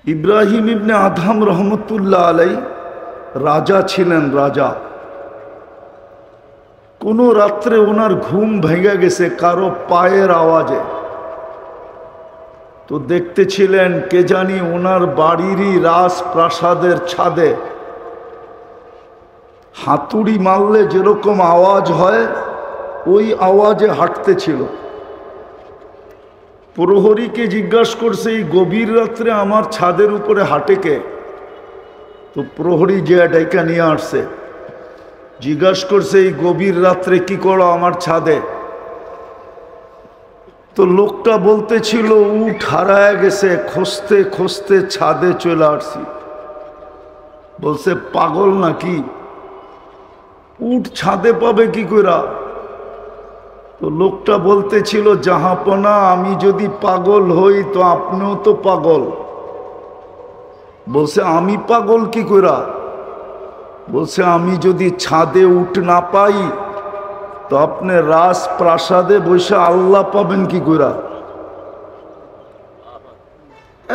ইব্রাহিম ইবনে Adham রহমতুল্লাহ আলাই রাজা ছিলেন। রাজা কোনো রাত্রে ওনার ঘুম ভেঙে গেছে কারো পায়ের আওয়াজে। তো দেখতেছিলেন কে জানি ওনার বাড়িরই রাজপ্রাসাদের ছাদে হাতুড়ি মারলে যেরকম আওয়াজ হয় ওই আওয়াজে হাঁটতেছিল। প্রহরীকে জিজ্ঞাসা করছে, এই গভীর রাত্রে আমার ছাদের উপরে হাঁটে কে? তো প্রহরী যে ডাইকা নিয়ে আসছে, জিজ্ঞাসা করছে, এই গভীর রাত্রে কি করো আমার ছাদে? তো লোকটা বলতেছিল, উট হারায় গেছে, খুঁজতে খুঁজতে ছাদে চলে আসছি। বলছে, পাগল নাকি? উট ছাদে পাবে কি করে? তো লোকটা বলতেছিল, জাহাপনা আমি যদি পাগল হই তো আপনিও তো পাগল। বলছে, আমি পাগল কি করে? বলছে, আমি যদি ছাদে উট না পাই তো আপনি রাজপ্রাসাদে বসে আল্লাহ পাবেন কি করে?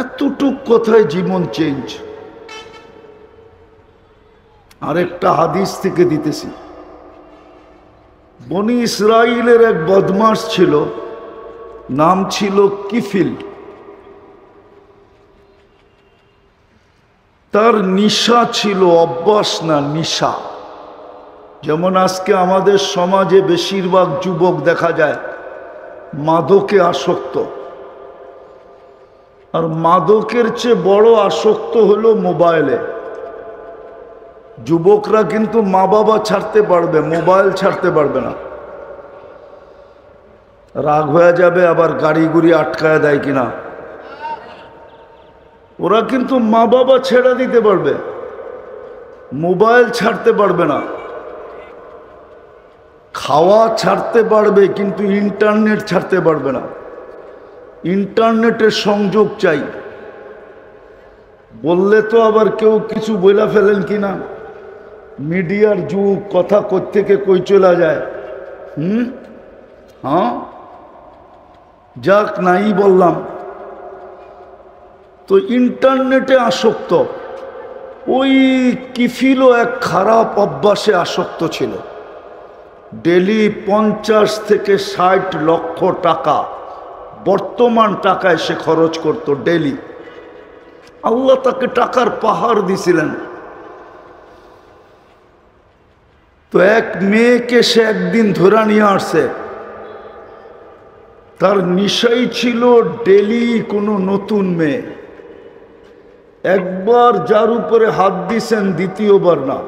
এতটুক কথায় জীবন চেঞ্জ। আরেকটা হাদিস থেকে দিতেছি। বনি ইসরাইলের এক বদমাস ছিল, নাম ছিল কিফিল। তার নিশা ছিল, অভ্যাস না, নিশা। যেমন আজকে আমাদের সমাজে বেশিরভাগ যুবক দেখা যায় মাদকে আসক্ত, আর মাদকের চেয়ে বড় আসক্ত হলো মোবাইলে। যুবকরা কিন্তু মা বাবা ছাড়তে পারবে, মোবাইল ছাড়তে পারবে না। রাগ হয়ে যাবে আবার গাড়ি গুড়ি আটকায় দেয় কিনা। ওরা কিন্তু মা বাবা ছেড়ে দিতে পারবে, মোবাইল ছাড়তে পারবে না। খাওয়া ছাড়তে পারবে কিন্তু ইন্টারনেট ছাড়তে পারবে না। ইন্টারনেটের সংযোগ চাই। বললে তো আবার কেউ কিছু বইলা ফেলেন কিনা, মিডিয়ার যুগ, কথা কোত্থেকে কই চলে যায়। হ্যাঁ, যাক, নাই বললাম। তো ইন্টারনেটে আসক্ত। ওই কিফিলও এক খারাপ অভ্যাসে আসক্ত ছিল। ডেলি 50 থেকে 60 লক্ষ টাকা বর্তমান টাকায় সে খরচ করত ডেলি। আল্লাহ তাকে টাকার পাহাড় দিছিলেন। তো এক মেয়েকে সে একদিন ধরে নিয়ে আসছে। তার নিশাই ছিল ডেলি কোনো নতুন মেয়ে। একবার যার উপরে হাত দিছেন, দ্বিতীয়বার না।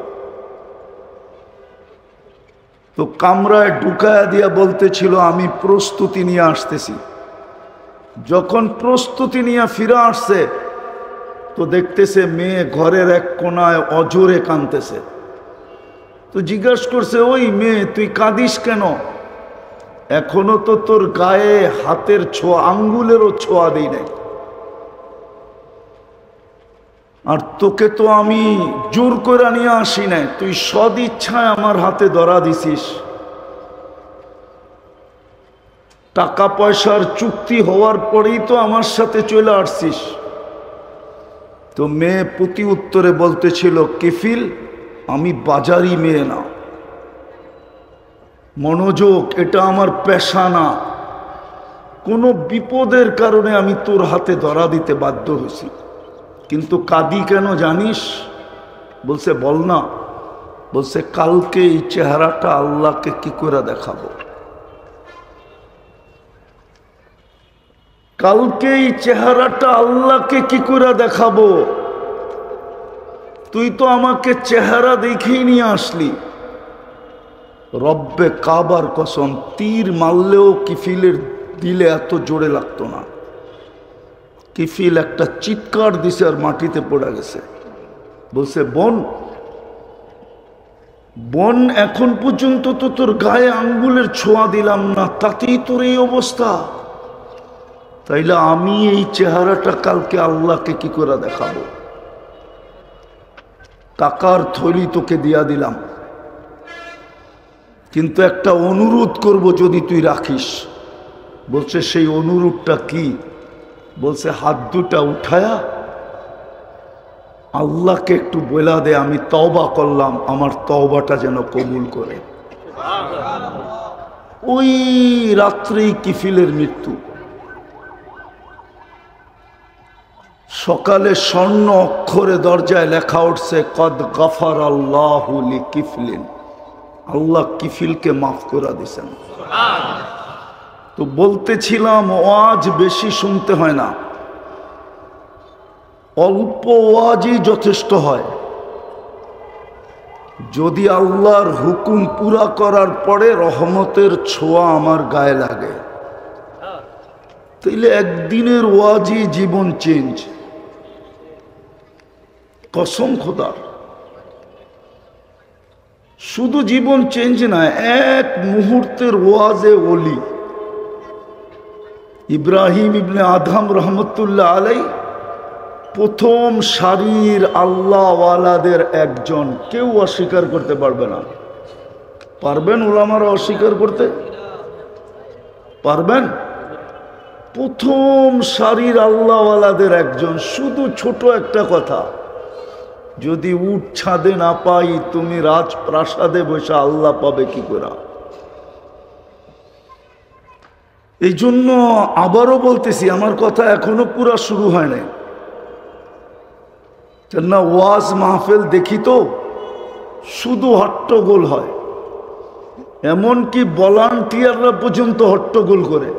তো কামরায় ঢুকায়া দিয়া বলতেছিল, আমি প্রস্তুতি নিয়ে আসতেছি। যখন প্রস্তুতি নিয়ে ফিরে আসছে তো দেখতেছে মেয়ে ঘরের এক কোনায় অজোরে কাঁদতেছে। তো জিজ্ঞাসা করছে, ওই মেয়ে তুই কাঁদিস কেন? এখনো তো তোর গায়ে হাতের ছোঁয়া, আঙ্গুলেরও ছোঁয়া দিই নাই, আর তোকে তো আমি জোর করে নিয়ে আসি নাই, তুই সদ ইচ্ছায় আমার হাতে ধরা দিছিস। টাকা পয়সার চুক্তি হওয়ার পরেই তো আমার সাথে চলে আসছিস। তো মেয়ে প্রতি উত্তরে বলতেছিল, কিফিল আমি বাজারি মেয়ে না, মনোযোগ, এটা আমার পেশা না। কোনো বিপদের কারণে আমি তোর হাতে ধরা দিতে বাধ্য হয়েছি। কিন্তু কাঁদি কেন জানিস? বলছে, বল না। বলছে, কালকে এই চেহারাটা আল্লাহকে কি করে দেখাবো? কালকে এই চেহারাটা আল্লাহকে কি করে দেখাবো? তুই তো আমাকে চেহারা দেখেই নিয়ে আসলি। রব্বে কাবার কসম, তীর মারলেও কিফিলের দিলে এত জোরে লাগতো না। কিফিল একটা চিৎকার দিছে আর মাটিতে পড়ে গেছে। বলছে, বোন, বোন, এখন পর্যন্ত তো তোর গায়ে আঙ্গুলের ছোঁয়া দিলাম না, তাতেই তোর এই অবস্থা। তাইলে আমি এই চেহারাটা কালকে আল্লাহকে কি করে দেখাবো? টাকার থলি তোকে দিয়া দিলাম, কিন্তু একটা অনুরোধ করব যদি তুই রাখিস। বলছে, সেই অনুরোধটা কি? বলছে, হাত দুটা উঠায়া আল্লাহকে একটু বলা দে আমি তওবা করলাম, আমার তওবাটা যেন কবুল করে। ওই রাত্রেই কিফিলের মৃত্যু। সকালে স্বর্ণ অক্ষরে দরজায় লেখা উঠছে কদ গফার আল্লাহু লিকিফলিন, আল্লাহ কিফিলকে মাফ করে দিয়েছেন। তো বলতেছিলাম ওয়াজ বেশি শুনতে হয় না, অল্প ওয়াজই যথেষ্ট হয়। যদি আল্লাহর হুকুম পুরা করার পরে রহমতের ছোঁয়া আমার গায়ে লাগে, তাইলে একদিনের ওয়াজই জীবন চেঞ্জ। কসম খোদার, শুধু জীবন চেঞ্জ না, এক মুহূর্তের ওয়াজে ওলি। ইব্রাহিম ইবনে আদম রহমতুল্লাহ আলাই প্রথম সারির আল্লাহওয়ালাদের একজন, কেউ অস্বীকার করতে পারবে না। পারবেন ওলামারা অস্বীকার করতে? পারবেন? প্রথম সারির আল্লাহওয়ালাদের একজন। শুধু ছোট একটা কথা, যদি উঠ ছাদে না পাই তুমি রাজপ্রাসাদে বসে আল্লাহ পাবে কি করে? এই জন্য আবারও বলতেছি, আমার কথা এখনো পুরা শুরু হয় নাই। না ওয়াজ মাহফিল দেখি তো শুধু হট্টগোল হয়, এমনকি ভলান্টিয়াররা পর্যন্ত হট্টগোল করে।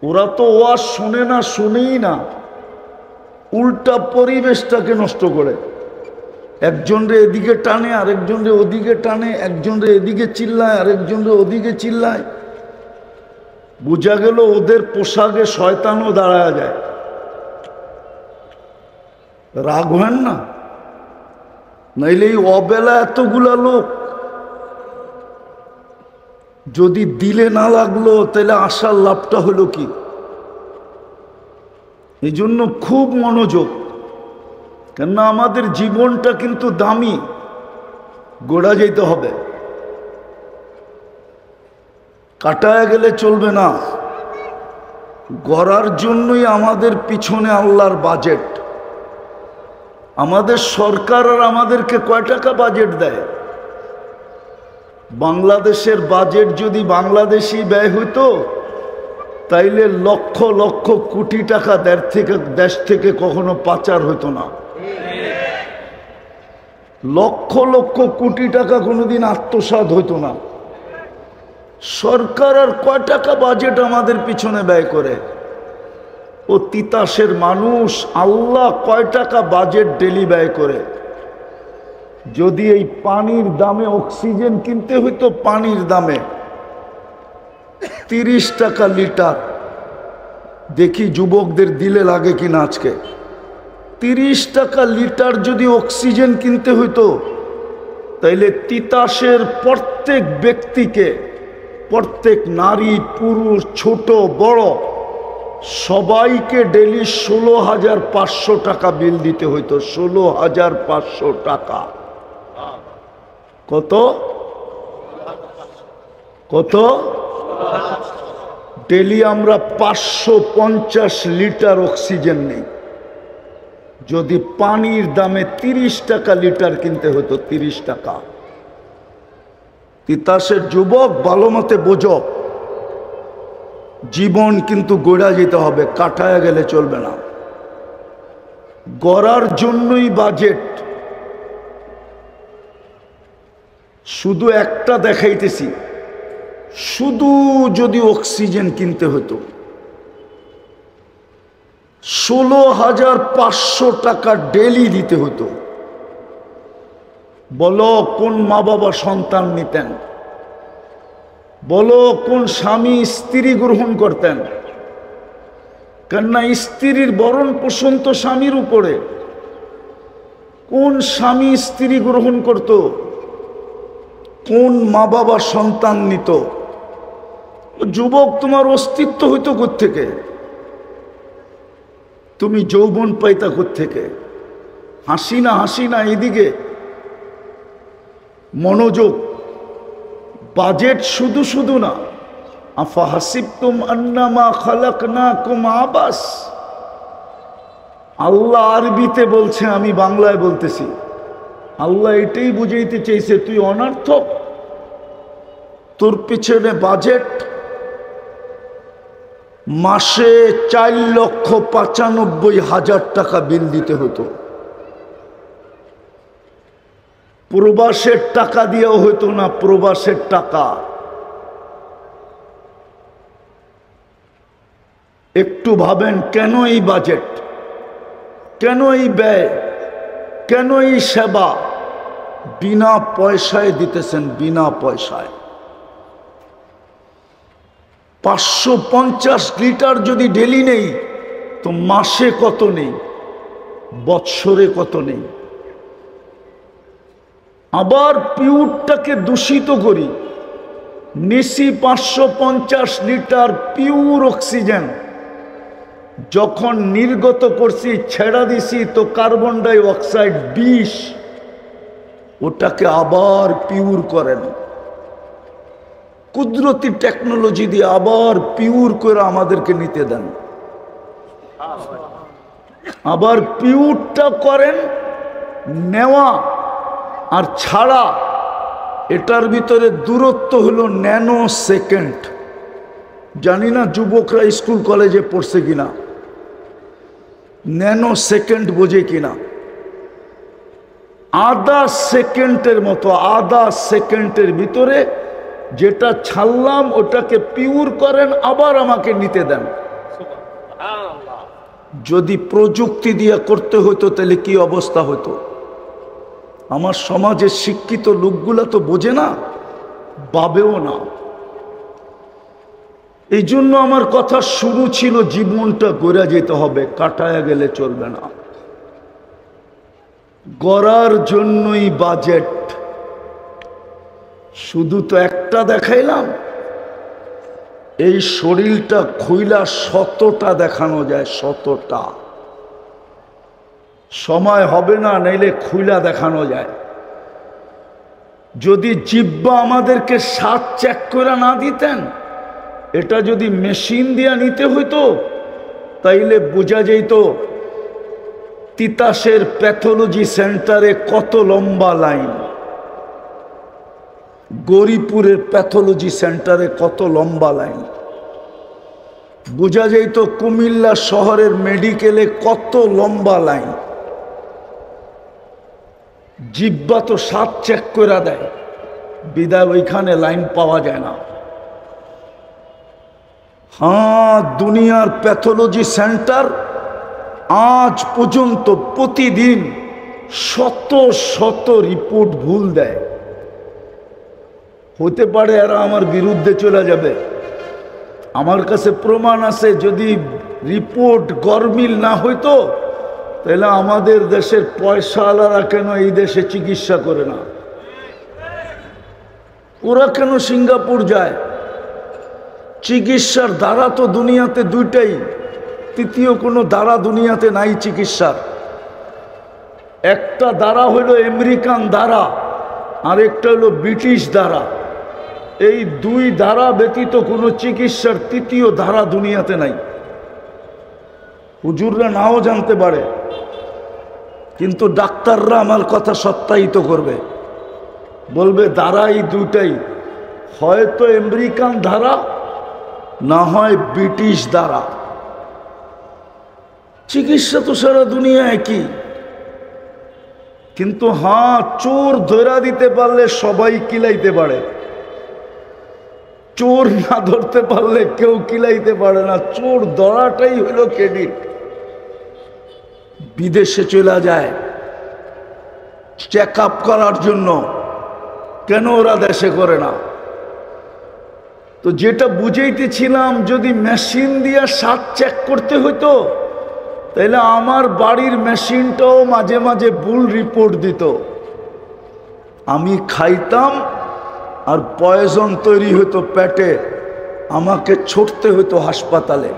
ওরা তো ওয়াজ শোনে না, শুনেই না, উল্টা পরিবেশটাকে নষ্ট করে। একজনরে এদিকে টানে, আরেকজনরে ওদিকে টানে, একজনরে এদিকে চিল্লায়, আরেকজনরে ওদিকে চিল্লায়। বোঝা গেল ওদের পোশাকে শয়তানও দাঁড়ায় যায়। রাগ হয় না? নাইলে এই অবেলা এতগুলা লোক যদি দিলে না লাগলো তাহলে আসার লাভটা হলো কি? এই জন্য খুব মনোযোগ, কেননা আমাদের জীবনটা কিন্তু দামি, গোড়া যেতে হবে, কাটায় গেলে চলবে না। গড়ার জন্যই আমাদের পিছনে আল্লাহর বাজেট। আমাদের সরকার আর আমাদেরকে কয় টাকা বাজেট দেয়? বাংলাদেশের বাজেট যদি বাংলাদেশি ব্যয় হইতো তাইলে লক্ষ লক্ষ কোটি টাকা দেশ থেকে কখনো পাচার হতো না। লক্ষ লক্ষ কোটি টাকা কোনোদিন আত্মসাৎ হতো না। সরকার আর কয় টাকা বাজেট আমাদের পিছনে ব্যয় করে? ও তিতাসের মানুষ, আল্লাহ কয় টাকা বাজেট ডেলি ব্যয় করে? যদি এই পানির দামে অক্সিজেন কিনতে হইতো, পানির দামে 30 টাকা লিটার, দেখি যুবকদের দিলে লাগে কিনা আজকে। 30 টাকা লিটার যদি অক্সিজেন কিনতে হইতো, তাইলে তিতাসের প্রত্যেক ব্যক্তিকে, প্রত্যেক নারী পুরুষ ছোট বড় সবাইকে ডেলি 16,500 টাকা বিল দিতে হইতো। 16,500 টাকা। কত কত? ডেলি আমরা 550 লিটার অক্সিজেন নেই। যদি পানির দামে 30 টাকা লিটার কিনতে হতো, 30 টাকা। তিতাসের যুবক ভালো মতে বোঝো, জীবন কিন্তু গড়া যেতে হবে, কাটায় গেলে চলবে না। গড়ার জন্যই বাজেট। শুধু একটা দেখাইতেছি, শুধু যদি অক্সিজেন কিনতে হতো 16,500 টাকা ডেলি দিতে হতো। বলো কোন মা বাবা সন্তান নিতেন? বলো কোন স্বামী স্ত্রী গ্রহণ করতেন? কেননা স্ত্রীর ভরণ পোষণ তো স্বামীর উপরে। কোন স্বামী স্ত্রী গ্রহণ করত? কোন মা বাবা সন্তান নিত? যুবক, তোমার অস্তিত্ব হইতো কোত্থেকে? তুমি যৌবন পাইতা কোত্থেকে? হাসি না হাসি না, এদিকে মনোযোগ। বাজেট শুধু শুধু না। আফা হাসিবতুম আন্নামা খালাকনাকুম আবাস, আল্লাহ আরবিতে বলছে, আমি বাংলায় বলতেছি। আল্লাহ এটাই বুঝাইতে চাইছে, তুই অনর্থক, তোর পিছনে বাজেট মাসে 4,95,000 টাকা বিল দিতে হতো। প্রবাসের টাকা দিয়েও হতো না, প্রবাসের টাকা। একটু ভাবেন, কেন এই বাজেট, কেন এই ব্যয়, কেন এই সেবা? বিনা পয়সায় দিতেছেন, বিনা পয়সায়। 550 লিটার যদি ডেলি নেই তো মাসে কত নেই, বৎসরে কত নেই। আবার পিউরটাকে দূষিত করি, নিশি 550 লিটার পিউর অক্সিজেন, যখন নির্গত করছি, ছেড়া দিছি, তো কার্বন ডাই অক্সাইড 20, ওটাকে আবার পিউর করেন, কুদরতি টেকনোলজি দিয়ে আবার পিউর করে আমাদেরকে নিতে দেন। আবার পিউরটা করেন, নেওয়া আর ছাড়া, এটার ভিতরে দূরত্ব হলো ন্যানো সেকেন্ড। জানি না যুবকরা স্কুল কলেজে পড়ছে কিনা, ন্যানো সেকেন্ড বোঝে কিনা। আধা সেকেন্ডের মতো, আধা সেকেন্ডের ভিতরে যেটা ছাড়লাম ওটাকে পিউর করেন, আবার আমাকে নিতে দেন। যদি প্রযুক্তি দিয়ে করতে হতো তাহলে কি অবস্থা হতো? আমার সমাজের শিক্ষিত লোকগুলা তো বোঝে না, ভাবেও না। এই জন্য আমার কথা শুরু ছিল, জীবনটা গড়ে যেতে হবে, কাটায়া গেলে চলবে না। গড়ার জন্যই বাজেট। শুধু তো একটা দেখাইলাম, এই শরীরটা খুইলা 100টা দেখানো যায়, 100টা। সময় হবে না, নাইলে খুইলা দেখানো যায়। যদি জিহ্বা আমাদেরকে স্বাদ চেক করে না দিতেন, এটা যদি মেশিন দিয়ে নিতে হইতো, তাইলে বোঝা যেত তিতাসের প্যাথোলজি সেন্টারে কত লম্বা লাইন, গৌরীপুরের প্যাথোলজি সেন্টারে কত লম্বা লাইন, বোঝা যেত কুমিল্লা শহরের মেডিকেলে কত লম্বা লাইন। জিহ্বা তো স্বাদ চেক করে দেয়, বিদায় ওইখানে লাইন পাওয়া যায় না। হ্যাঁ, দুনিয়ার প্যাথোলজি সেন্টার আজ পর্যন্ত প্রতিদিন শত শত রিপোর্ট ভুল দেয়। হতে পারে এরা আমার বিরুদ্ধে চলে যাবে, আমার কাছে প্রমাণ আছে। যদি রিপোর্ট গরমিল না হইতো তাহলে আমাদের দেশের পয়সাওয়ালারা কেন এই দেশে চিকিৎসা করে না? ওরা কেন সিঙ্গাপুর যায়? চিকিৎসার দ্বারা তো দুনিয়াতে দুইটাই, তৃতীয় কোনো দ্বারা দুনিয়াতে নাই চিকিৎসার। একটা দ্বারা হইল আমেরিকান দ্বারা, আর একটা হইল ব্রিটিশ দ্বারা। এই দুই ধারা ব্যতীত কোনো চিকিৎসার তৃতীয় ধারা দুনিয়াতে নাই। হুজুররা নাও জানতে পারে, কিন্তু ডাক্তাররা আমার কথা সত্যায়িত করবে, বলবে ধারা এই দুইটাই, হয়তো আমেরিকান ধারা, না হয় ব্রিটিশ ধারা। চিকিৎসা তো সারা দুনিয়া একই। কিন্তু হ্যাঁ, চোর ধরা দিতে পারলে সবাই কিলাইতে পারে, চোর না ধরতে পারলে কেউ কিলাইতে পারে না। চোর ধরাটাই হলো ক্রেডিট। বিদেশে চলে যায় চেক আপ করার জন্য, কেন ওরা দেশে করে না? তো যেটা বুঝাইতেছিলাম, যদি মেশিন দিয়ে স্বাদ চেক করতে হইতো তাহলে আমার বাড়ির মেশিনটাও মাঝে মাঝে ভুল রিপোর্ট দিত। আমি খাইতাম আর পয়জন তৈরি হতো পেটে, আমাকে ছুটতে হতো হাসপাতালে।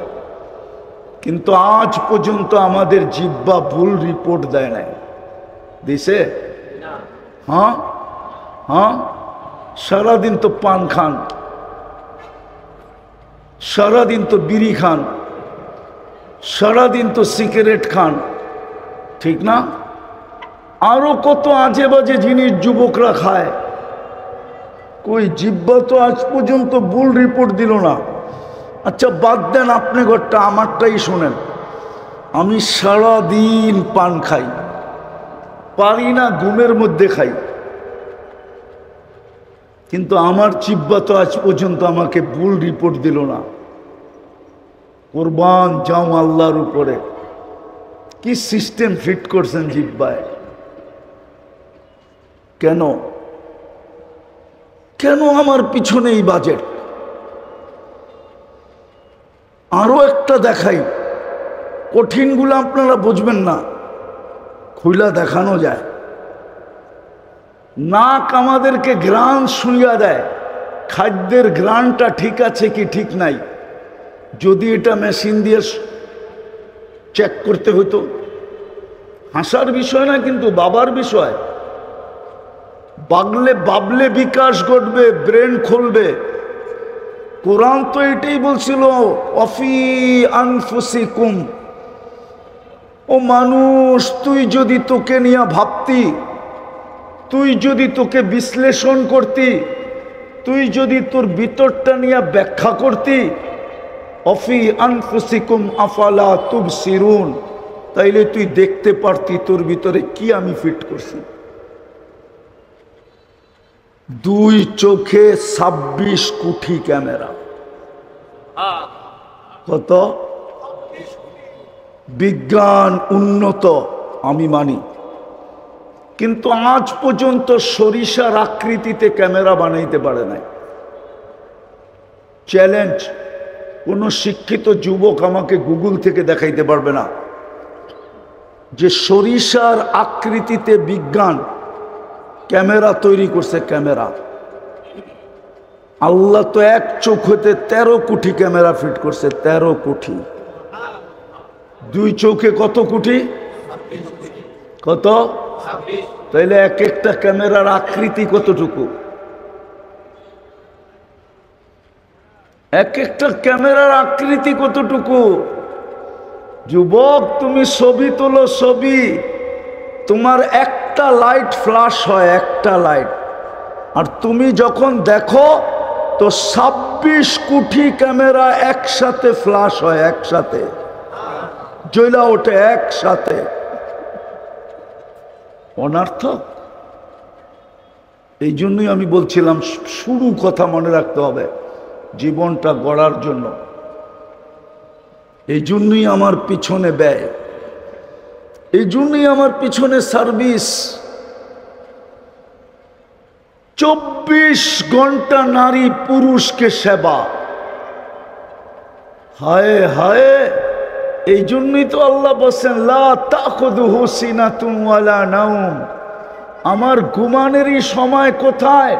কিন্তু আজ পর্যন্ত আমাদের জিহ্বা ভুল রিপোর্ট দেয় নাই, দিছে? হ্যাঁ হ্যাঁ, সারাদিন তো পান খান, সারাদিন তো বিড়ি খান, সারাদিন তো সিগারেট খান, ঠিক না? আরো কত আজে বাজে জিনিস যুবকরা খায়, কই জিব্বা তো আজ পর্যন্ত ভুল রিপোর্ট দিল না। আচ্ছা বাদ দেন আপনি ঘরটা, আমারটাই শোনেন। আমি সারাদিন পান খাই, পারি না ঘুমের মধ্যে খাই, কিন্তু আমার জিব্বা তো আজ পর্যন্ত আমাকে ভুল রিপোর্ট দিল না। কোরবান যাও আল্লাহর উপরে, কি সিস্টেম ফিট করছেন জিব্বায়। কেন কেন আমার পিছনে এই বাজেট? আরো একটা দেখাই, কঠিনগুলো আপনারা বুঝবেন না, খুইলা দেখানো যায়। নাক আমাদেরকে ঘ্রাণ শুইয়া দেয়, খাদ্যের ঘ্রাণটা ঠিক আছে কি ঠিক নাই। যদি এটা মেশিন দিয়ে চেক করতে হতো, হাসার বিষয় না কিন্তু বাবার বিষয়। বাবলে বিকাশ ঘটবে, ব্রেন খুলবে। কোরআন তো এটাই বলছিল, অফি আনফুসিকুম। ও মানুষ, তুই যদি তোকে নিয়ে ভাবতি, তুই যদি তোকে বিশ্লেষণ করতি, তুই যদি তোর ভিতরটা নিয়ে ব্যাখ্যা করতি, অফি আনফুসিকুম আফালা তুবসিরুন, তাইলে তুই দেখতে পারতি তোর ভিতরে কি আমি ফিট করছি। 2 চোখে 26 কোটি ক্যামেরা। কত? বিজ্ঞান উন্নত আমি মানি, কিন্তু আজ পর্যন্ত সরিষার আকৃতিতে ক্যামেরা বানাইতে পারে নাই। চ্যালেঞ্জ, কোন শিক্ষিত যুবক আমাকে গুগল থেকে দেখাইতে পারবে না যে সরিষার আকৃতিতে বিজ্ঞান ক্যামেরা তৈরি করছে। ক্যামেরা আল্লাহ তো এক চোখ হতে 13 কোটি ক্যামেরা ফিট করছে, 13 কোটি। 2 চোখে কত কোটি? কত? তাইলে এক একটা ক্যামেরার আকৃতি কতটুকু? এক একটা ক্যামেরার আকৃতি কতটুকু? যুবক, তুমি ছবি তোলো, ছবি, তোমার একটা লাইট ফ্ল্যাশ হয়, একটা লাইট, আর তুমি যখন দেখো তো 26 কোটি ক্যামেরা একসাথে ফ্ল্যাশ হয়, একসাথে জ্বলা ওঠে, একসাথে। অনর্থক। এই জন্যই আমি বলছিলাম, শুরু কথা মনে রাখতে হবে জীবনটা গড়ার জন্য। এই জন্যই আমার পিছনে ব্যয়, এই জন্যই আমার পিছনে সার্ভিস। 24 ঘন্টা নারী পুরুষকে সেবা। হায় হায়, এই জন্যই তো আল্লাহ বলেন, লা তাখুযুহু সিনাতুন ওয়ালা নাওম। আমার ঘুমানেরই সময় কোথায়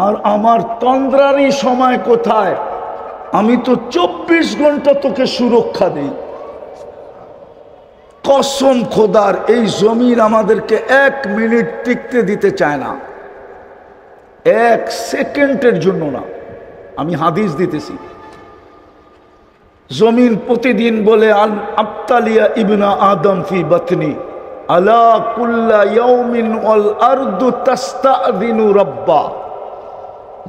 আর আমার তন্দ্রারই সময় কোথায়? আমি তো 24 ঘন্টা তোকে সুরক্ষা দিই। কসম খোদার, এই জমির আমাদেরকে 1 মিনিট টিকতে দিতে চায় না, 1 সেকেন্ডের জন্য না। আমি হাদিস দিতেছি। জমিন প্রতিদিন বলে, আল আবতালিয়া ইবনা আদম ফি বাতনি আলা কুল্লা ইয়াউমিন ওয়াল আরদু তাস্তাযিনু রাব্বা।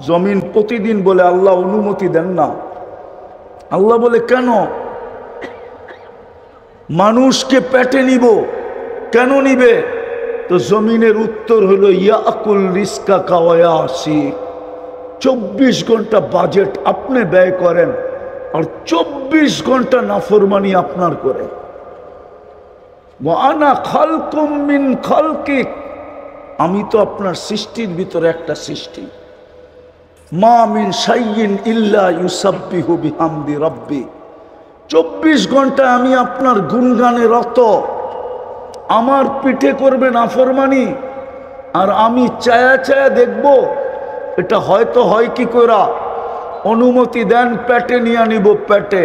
জমিন প্রতিদিন বলে আল্লাহ অনুমতি দেন না। আল্লাহ বলে কেন? মানুষকে পেটে নিব, কেন নিবে? তো জমিনের উত্তর হলো, ইয়াকুল রিজকা কাওয়ায়াসি। 24 ঘন্টা বাজেট আপনি ব্যয় করেন আর 24 ঘন্টা নাফরমানি আপনার করে। ওয়া আনা খালকুম মিন খালকিক, আমি তো আপনার সৃষ্টির ভিতরে একটা সৃষ্টি। মা মিন শাইইন ইল্লা ইউসাব্বিহু বিহামদি রাব্বি। 24 ঘন্টা আমি আপনার গুণগানে রত। আমার পিঠে করবে নাফরমানি আর আমি চায়া চায়া দেখব এটা হয়তো হয় কি করা। অনুমতি দেন, পেটে নিয়ে নিব, পেটে।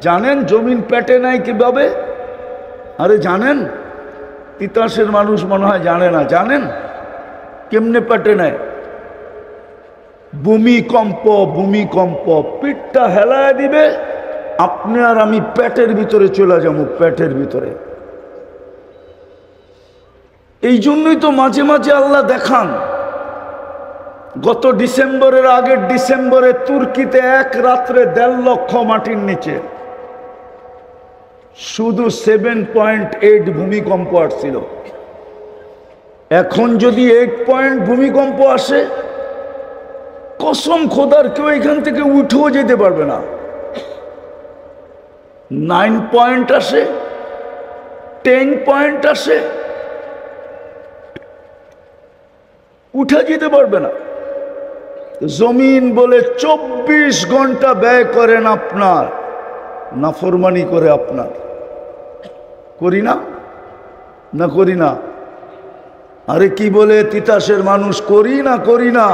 জানেন জমিন পেটে নাই কিভাবে? আরে জানেন? তিতাসের মানুষ মনে হয় জানে না। জানেন কেমনে পেটে নেয়? ভূমিকম্প, ভূমিকম্প, পিঠটা হেলায় দিবে, আপনি আর আমি পেটের ভিতরে চলে যাবো, পেটের ভিতরে। এই জন্যই তো মাঝে মাঝে আল্লাহ দেখান। গত ডিসেম্বরের আগের ডিসেম্বরে তুর্কিতে এক রাত্রে 1.5 লক্ষ মাটির নিচে, শুধু 7.8 ভূমিকম্প আসছিল। এখন যদি 8 পয়েন্ট ভূমিকম্প আসে, কসম খোদার কেউ এখান থেকে উঠেও যেতে পারবে না। 9 পয়েন্ট আসে, 10 পয়েন্ট আসে, উঠে যেতে পারবে না। জমিন বলে 24 ঘন্টা ব্যয় করেন আপনার, নাফরমানি করে আপনার। করি না? না করি না? আরে কি বলে তিতাসের মানুষ, করি না করি না?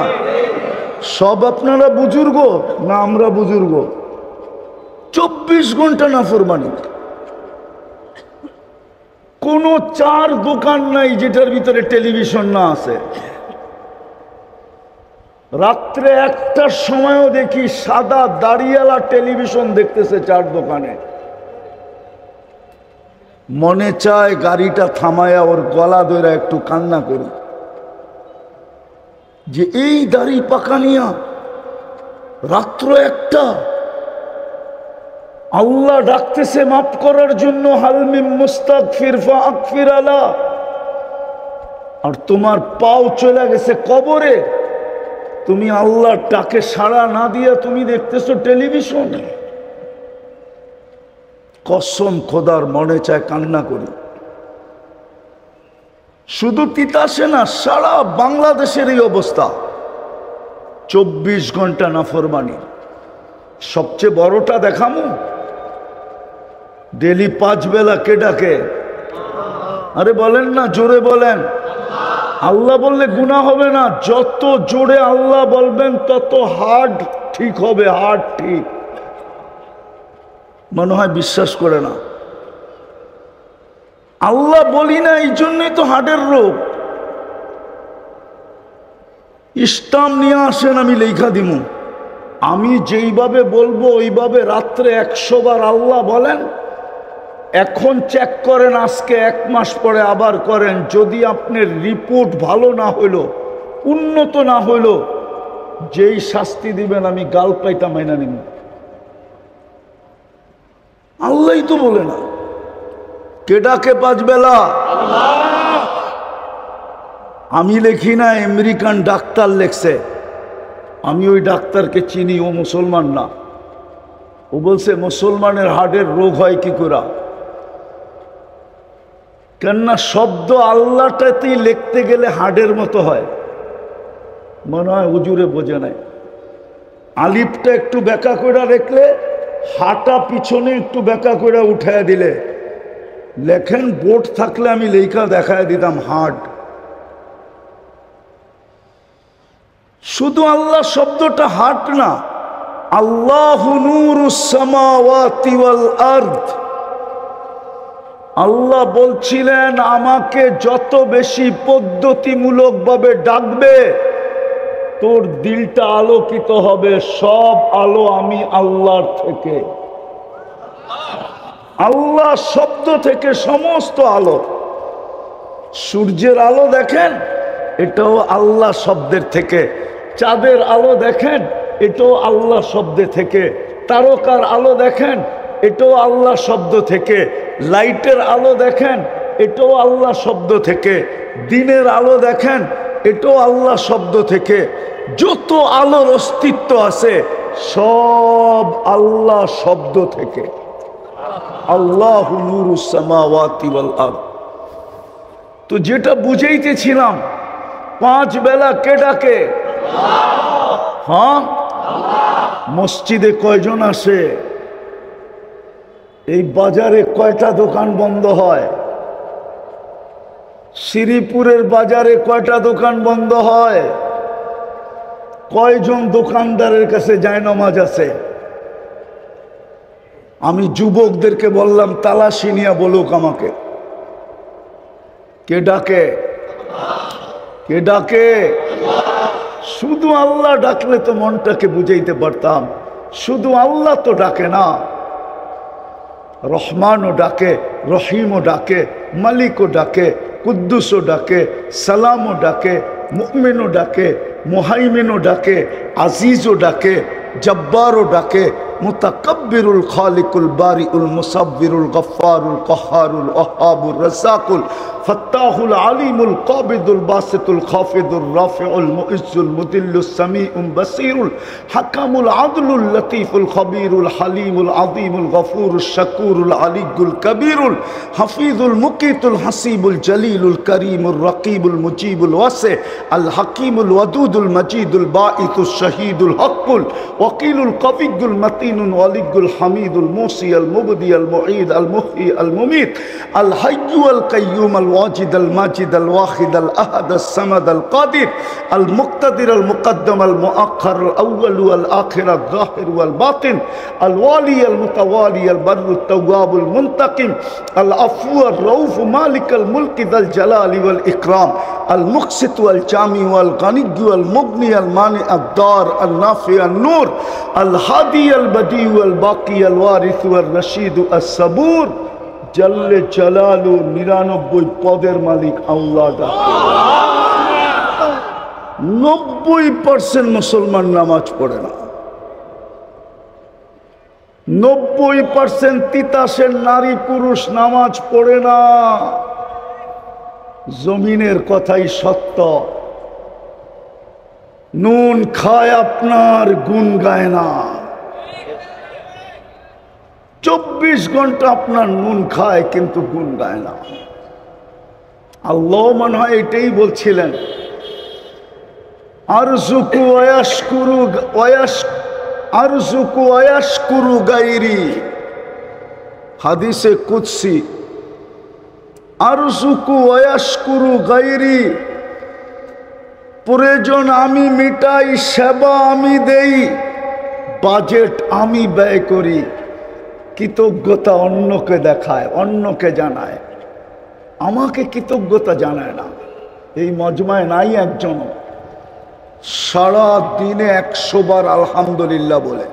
সব আপনারা বুজুর্গ না আমরা বুজুর্গ? 24 ঘন্টা নাফরমানি। কোনো চার দোকান নাই যেটার ভিতরে টেলিভিশন না আছে। রাত্রে 1টার সময়ও দেখি সাদা দাড়িওয়ালা টেলিভিশন দেখতেছে চার দোকানে। মনে চায় গাড়িটা থামায়া ওর গলা ধরে একটু কান্না করি, যে এই দাড়ি পাকা নিয়া রাত্র 1টা, আল্লাহ ডাকতেছে মাফ করার জন্য, হালমিম মুস্তাগফির ফাগফির আলা, আর তোমার পাও চলে গেছে কবরে। তুমি আল্লাহর ডাকে সাড়া না দিয়া তুমি দেখতেছো টেলিভিশন। কসম খোদার মনে চায় কান্না করি। শুধু তিতাসে না, সারা বাংলাদেশের এই অবস্থা। 24 ঘন্টা নাফরমানি। সবচেয়ে বড়টা দেখামু, ডেলি 5 বেলা কে ডাকে? আরে বলেন না, জোরে বলেন। আল্লাহ বললে গুনাহ হবে না। যত জোরে আল্লাহ বলবেন তত হার্ট ঠিক হবে, হার্ট ঠিক। মনে হয় বিশ্বাস করে না। আল্লাহ বলি না, এই জন্যই তো হার্টের রোগ। ইস্টাম নিয়ে আসেন, আমি লেখা দিমু। আমি যেইভাবে বলবো ওইভাবে রাত্রে 100 বার আল্লাহ বলেন। এখন চেক করেন, আজকে 1 মাস পরে আবার করেন। যদি আপনার রিপোর্ট ভালো না হইল, উন্নত না হইল, যেই শাস্তি দিবেন আমি গাল পাইতা মাইনা নিব। আল্লাহই তো বলে না। কে ডাকে 5 বেলা? আমি লেখি না, আমেরিকান ডাক্তার লেখছে। আমি ওই ডাক্তারকে চিনি, ও মুসলমান না। ও বলছে মুসলমানের হার্টের রোগ হয় কি করে? কেননা শব্দ আল্লাহটাতেই লিখতে গেলে হার্টের মতো হয়। মনে হয় হুজুরে বোঝে নাই। আলিফটা একটু বেঁকা করে রাখলে, হাঁটা পিছনে একটু বেঁকা করে উঠায় দিলে, লেখেন বোর্ড থাকলে আমি লেখা দেখায় দিতাম হার্ট। শুধু আল্লাহ শব্দটা হার্ট না, আল্লাহু নূরুস সামাওয়াতি ওয়াল আরদ। আল্লাহ বলছিলেন আমাকে যত বেশি পদ্ধতিমূলকভাবে ডাকবে, তোর দিলটা আলোকিত হবে। সব আলো আমি আল্লাহর থেকে, আল্লাহ শব্দ থেকে সমস্ত আলো। সূর্যের আলো দেখেন, এটাও আল্লাহ শব্দের থেকে। চাঁদের আলো দেখেন, এটাও আল্লাহ শব্দ থেকে। তারকার আলো দেখেন, এটাও আল্লাহ শব্দ থেকে। লাইটের আলো দেখেন, এটাও আল্লাহ শব্দ থেকে। দিনের আলো দেখেন, এটাও আল্লাহ শব্দ থেকে। যত আলোর অস্তিত্ব আছে সব আল্লাহ শব্দ থেকে। আল্লাহু নূরুস সামাওয়াতি ওয়াল আরদ। তো যেটা বুঝাইতেছিলাম, 5 বেলা কে ডাকে? হ্যাঁ, মসজিদে কয়জন আসে? এই বাজারে কয়টা দোকান বন্ধ হয়? শ্রীপুরের বাজারে কয়টা দোকান বন্ধ হয়? কয়জন দোকানদারের কাছে জায়নামাজ আছে? আমি যুবকদেরকে বললাম তালাশি নিয়ে বলুক আমাকে, কে ডাকে? কে ডাকে? শুধু আল্লাহ ডাকলে তো মনটাকে বুঝাইতে পারতাম। শুধু আল্লাহ তো ডাকে না, রহমানও ডাকে, রহিমও ডাকে, মালিকও ডাকে, কুদ্দুসও ডাকে, সালামও ডাকে, মুমিনও ডাকে, মুহাইমিনও ডাকে, আজিজও ডাকে, জব্বারও ডাকে, মুতাকাব্বিরুল খালিকুল বারিউল মুসাব্বিরুল গফফারুল কহ্হারুল ওয়াহ্হাবুর রাজ্জাকুল ফাত্তাহুল আলিমুল কাবিদুল বাসিতুল খাফিদুর রাফিউল মুইজ্জুল মুদিল্লুস সামিউল বাসীরুল হাকামুল আদলুল লতীফুল খবীরুল হালিমুল আযীমুল গফুরুশ শাকুরুল আলিয়্যুল কবীরুল হাফিজুল মুকিতুল হাসিবুল জলিলুল করিমুর রকিবুল মুজিবুল ওয়াসি আল হাকিমুল ওয়াদুদুল মজিদুল বাঈতুশ শহীদুল হকুল ওয়াকিলুল কবিয়্যুল মতিনুল ওয়ালিয়্যুল হামিদুল মুসি আল মুবদি আল মুঈদ আল মুহয়ি আল মুমীত আল হাইয়্যু আল কাইয়্যুম আল ওয়াজিদ আল মাজিদ আল ওয়াহিদ আল আহাদ আস সামাদ আল কাদির আল মুক্তাদির আল মুকদ্দম আল মুআখ্খার আল আউয়াল ওয়াল আখির আল যাহির ওয়াল বাতিন আল ওয়ালি আল মুতাওয়ালি আল বাররুত তাওয়াবুল মুনতাকিম আল আফু আর রউফ মালিক আল মুলক যাল জালালি ওয়াল ইকরাম আল মুকসিত ওয়াল জামি ওয়াল গানিয়্য ওয়াল মুগনি আল মানি আদ দার আল নাফি আন নূর আল হাদি আল বদি ওয়াল বাকি আল ওয়ারিস ওয়াল রশিদ আস সাবুর জল্লে জালালু 99 পদের মালিক আল্লাহ ডাকে। 90% মুসলমান নামাজ পড়ে না, 90% তিতাসের নারী পুরুষ নামাজ পড়ে না। জমিনের কথাই সত্য। নুন খায় আপনার গুণ গায় না। 24 ঘন্টা আপনার নুন খায় কিন্তু গুণ গায় না। আল্লাহ মনে হয় এটাই বলছিলেন, আরজুকু ওয়ায়াশকুরু গায়রি, হাদিসে কুদসি, আরজুকু ওয়ায়াশকুরু গায়রি, প্রয়োজন আমি মিটাই, সেবা আমি দেই, বাজেট আমি ব্যয় করি, কৃতজ্ঞতা অন্যকে দেখায়, অন্যকে জানায়, আমাকে কৃতজ্ঞতা জানায় না। এই মজমায় নাই একজন সারা দিনে 100 বার আলহামদুলিল্লাহ বলে।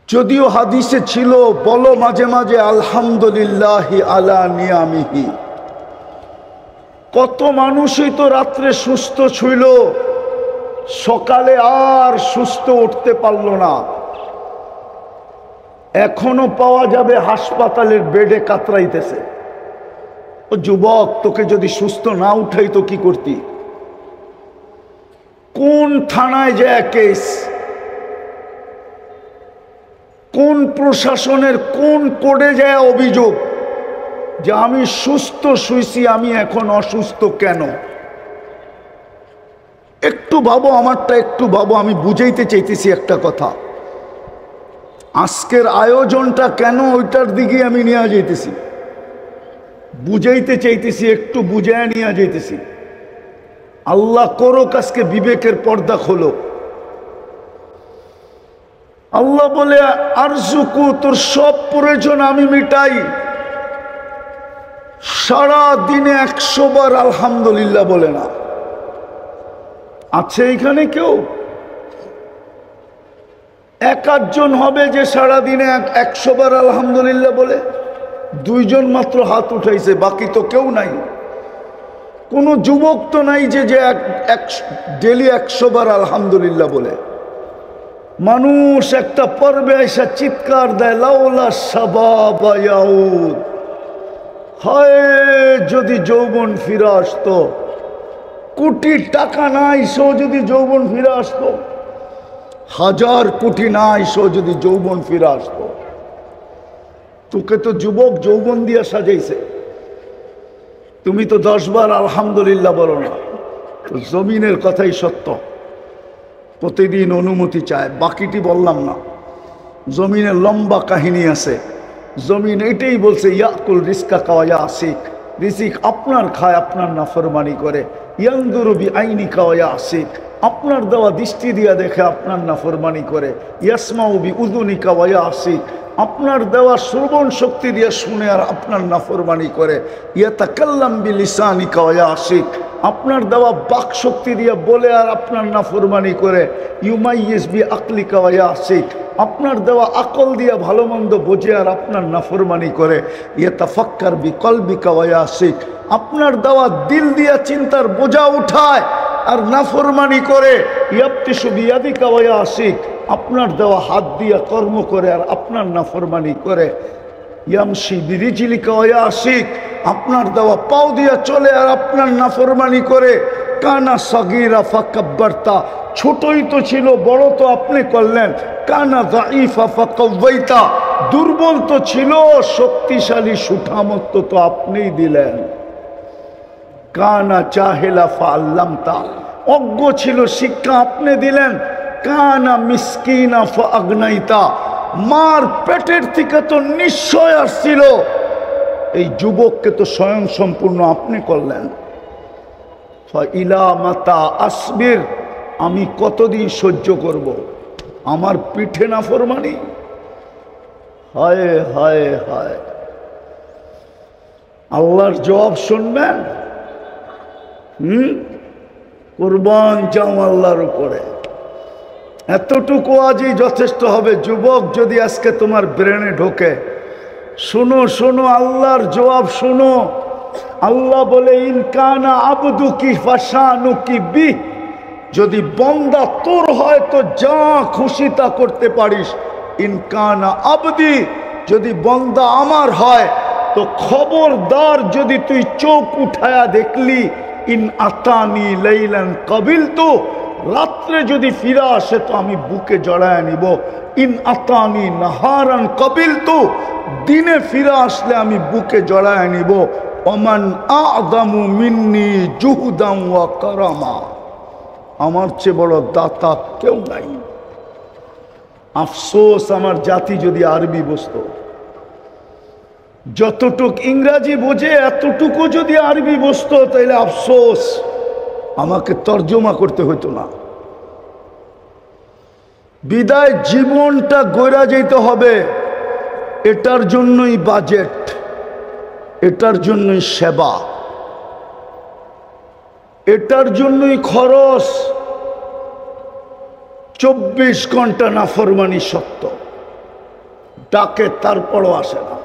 যদিও হাদিসে ছিল বলো মাঝে মাঝে আলহামদুলিল্লাহি আলা নিয়ামিহি। কত মানুষই তো রাত্রে সুস্থ ছিল, সকালে আর সুস্থ উঠতে পারল না। এখনো পাওয়া যাবে হাসপাতালের বেডে কাতরাইতেছে। ও যুবক, তোকে যদি সুস্থ না উঠাই তো কি করতি? কোন থানায় যায় কেস, কোন প্রশাসনের কোন কোডে যায় অভিযোগ যে আমি সুস্থ শুইছি, আমি এখন অসুস্থ কেন? একটু ভাবো, আমারটা একটু ভাবো। আমি বুঝাইতে চাইতেছি একটা কথা, আজকের আয়োজনটা কেন ওইটার দিকে আমি নিয়ে যাইতেছি, বুঝাইতে চাইতেছি, একটু বুঝায় নিয়ে যাইতেছি। আল্লাহ করো আজকে বিবেকের পর্দা খোলো। আল্লাহ বলে আরজুকু, তোর সব প্রয়োজন আমি মিটাই। সারা দিনে 100 বার আলহামদুলিল্লাহ বলে না। আছে এখানে কেউ? 1-8 হবে যে সারা দিনে 100 বার আলহামদুলিল্লাহ বলে? 2 জন মাত্র হাত উঠাইছে, বাকি তো কেউ নাই। কোন যুবক তো নাই যে ডেলি 100 বার আলহামদুলিল্লাহ বলে। মানুষ একটা পর্বে এসে চিৎকার দেয়, লাউলা শাবাব ইয়াউদ, হায় যদি যৌবন ফিরে আসতো। কোটি টাকা নাই সো যদি যৌবন ফিরে আসতো, 1000 কোটি নাই সো যদি যৌবন ফিরে আসতো। তোকে তো যুবক যৌবন দিয়ে সাজাইছে, তুমি তো 10 বার আলহামদুলিল্লাহ বলো না। তো জমিনের কথাই সত্য, প্রতিদিন অনুমতি চায়। বাকিটি বললাম না, জমিনের লম্বা কাহিনী আছে। জমিন এটাই বলছে, ইয়াকুল রিজকা কাওয়া আসিক, রিজিক আপনার খায়, আপনার নাফরমানি করে। ইয়ানদুরু বিআইনিকা ওয়া ইয়াসিক, আপনার দেওয়া দৃষ্টি দিয়া দেখে, আপনার নাফরমানি করে। ইয়াসমাউ বিউযুনিকা ওয়া ইয়াসিক, আপনার দেওয়া শ্রবণ শক্তি দিয়ে শুনে আর আপনার নাফরমানি করে। ইয়াতাকাল্লাম বিলিসানিকা ওয়া ইয়াসিক, আপনার দেওয়া বাক শক্তি দিয়ে বলে আর আপনার নাফরমানি করে, ইউমাইয়িজ বি আকলিকা ওয়া ইয়াসিক, আপনার দেওয়া আকল দিয়ে ভালো মন্দ বোঝে আর আপনার নাফরমানি করে, ইয়াতাফাক্কার বি কলবিকা ওয়া ইয়াসিক, আপনার দেওয়া দিল দিয়া চিন্তার বোঝা উঠায় আর নাফরমানি করে, ইয়াবতিশু বিয়াদিকা ওয়া ইয়াসিক, আপনার দেওয়া হাত দিয়া কর্ম করে আর আপনার নাফরমানি করে, ইয়ামশি বিরিজিলিকা ওয়া ইয়াসিক, আপনার দেওয়া পাও দিয়া চলে আর আপনার নাফরমানি করে, কানা সাগীরা ফাকাব্বারতা, ছোটই তো ছিল বড় তো আপনি করলেন, কানা যায়ীফা ফাকাওয়াইতা, দুর্বল তো ছিল শক্তিশালী সুঠামত্ব তো আপনিই দিলেন, কানা জাহিলা ফাআল্লামতা, অজ্ঞ ছিল শিক্ষা আপনি দিলেন, কানা মিসকিনা ফাআগনাইতা, মার পেটের থেকে তো নিশ্চয় আসছিল, এই যুবককে তো স্বয়ং সম্পূর্ণ আপনি করলেন, ফাইলা মাতা আসবির, আমি কতদিন সহ্য করব, আমার পিঠে নাফরমানি, হায় হায় হায়। আল্লাহর জবাব শুনবেন, কুরবান যাও আল্লাহর উপরে। এতটুকু আজই যথেষ্ট হবে। যুবক, যদি আজকে তোমার ব্রেনে ঢোকে, শোনো শোনো আল্লাহর জবাব শোনো। আল্লাহ বলে, ইনকানা আবদুকি ফাশানুকি বি, যদি বন্দা তোর হয় তো যা খুশি তা করতে পারিস, ইনকানা আবদি, যদি বন্দা আমার হয় তো খবরদার, যদি তুই চোখ উঠায়া দেখলি, ইন আতানি লাইলান কাবিলতু, রাত্রে যদি ফিরে আসে তো আমি বুকে জড়ায় নিব, ইন আতানি নাহারান কাবিলতু, দিনে ফিরে আসলে আমি বুকে জড়ায় নিব, ওমান আ'যামু মিন্নি জুহদান ওয়া কারামা, আমার চেয়ে বড় দাতা কেউ নাই। আফসোস আমার জাতি যদি আরবি বুঝতো, যতটুক ইংরাজি বোঝে এতটুকু যদি আরবি বুঝতো, তাইলে আফসোস আমাকে তর্জমা করতে হতো না। বিদায় জীবনটা গড়া যেতে হবে, এটার জন্যই বাজেট, এটার জন্যই সেবা, এটার জন্যই খরচ। 24 ঘন্টা নাফরমানি সত্য, ডাকে তারপরও আসে না।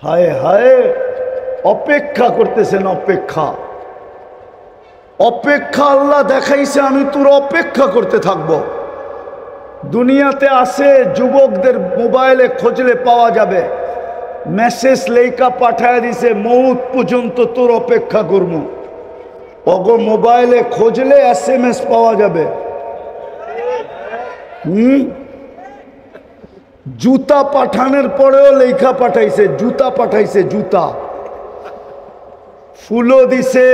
হায় হায়, অপেক্ষা করতেছেন, অপেক্ষা অপেক্ষা। আল্লাহ দেখাইছে আমি তোর অপেক্ষা করতে থাকবো। দুনিয়াতে আছে, যুবকদের মোবাইলে খোঁজলে পাওয়া যাবে, মেসেজ লেখা পাঠায় দিছে, মৌত পর্যন্ত তোর অপেক্ষা করবো। অগো মোবাইলে খোঁজলে SMS পাওয়া যাবে। জুতা পাঠানোর পরেও লেখা পাঠাইছে, জুতা পাঠাইছে, জুতা। ফুলও দিছে,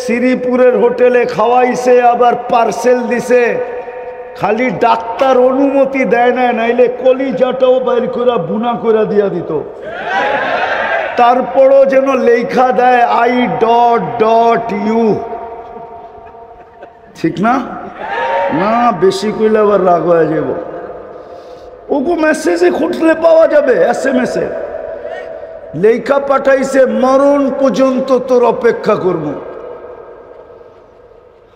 শ্রীপুরের হোটেলে খাওয়াইছে, আবার পার্সেল দিছে। খালি ডাক্তার অনুমতি দেয় না, নাইলে কলিজাটাও বাইর করে বুনা করে দিয়া দিত। তারপরও যেন লেখা দেয় I.U, ঠিক না? না, বেশি কইলে আবার রাগ হয়ে যাব। ওগো মেসেজে খুঁজলে পাওয়া যাবে, SMS এ লেখা পাঠাইছে, মরণ পর্যন্ত তোর অপেক্ষা করব।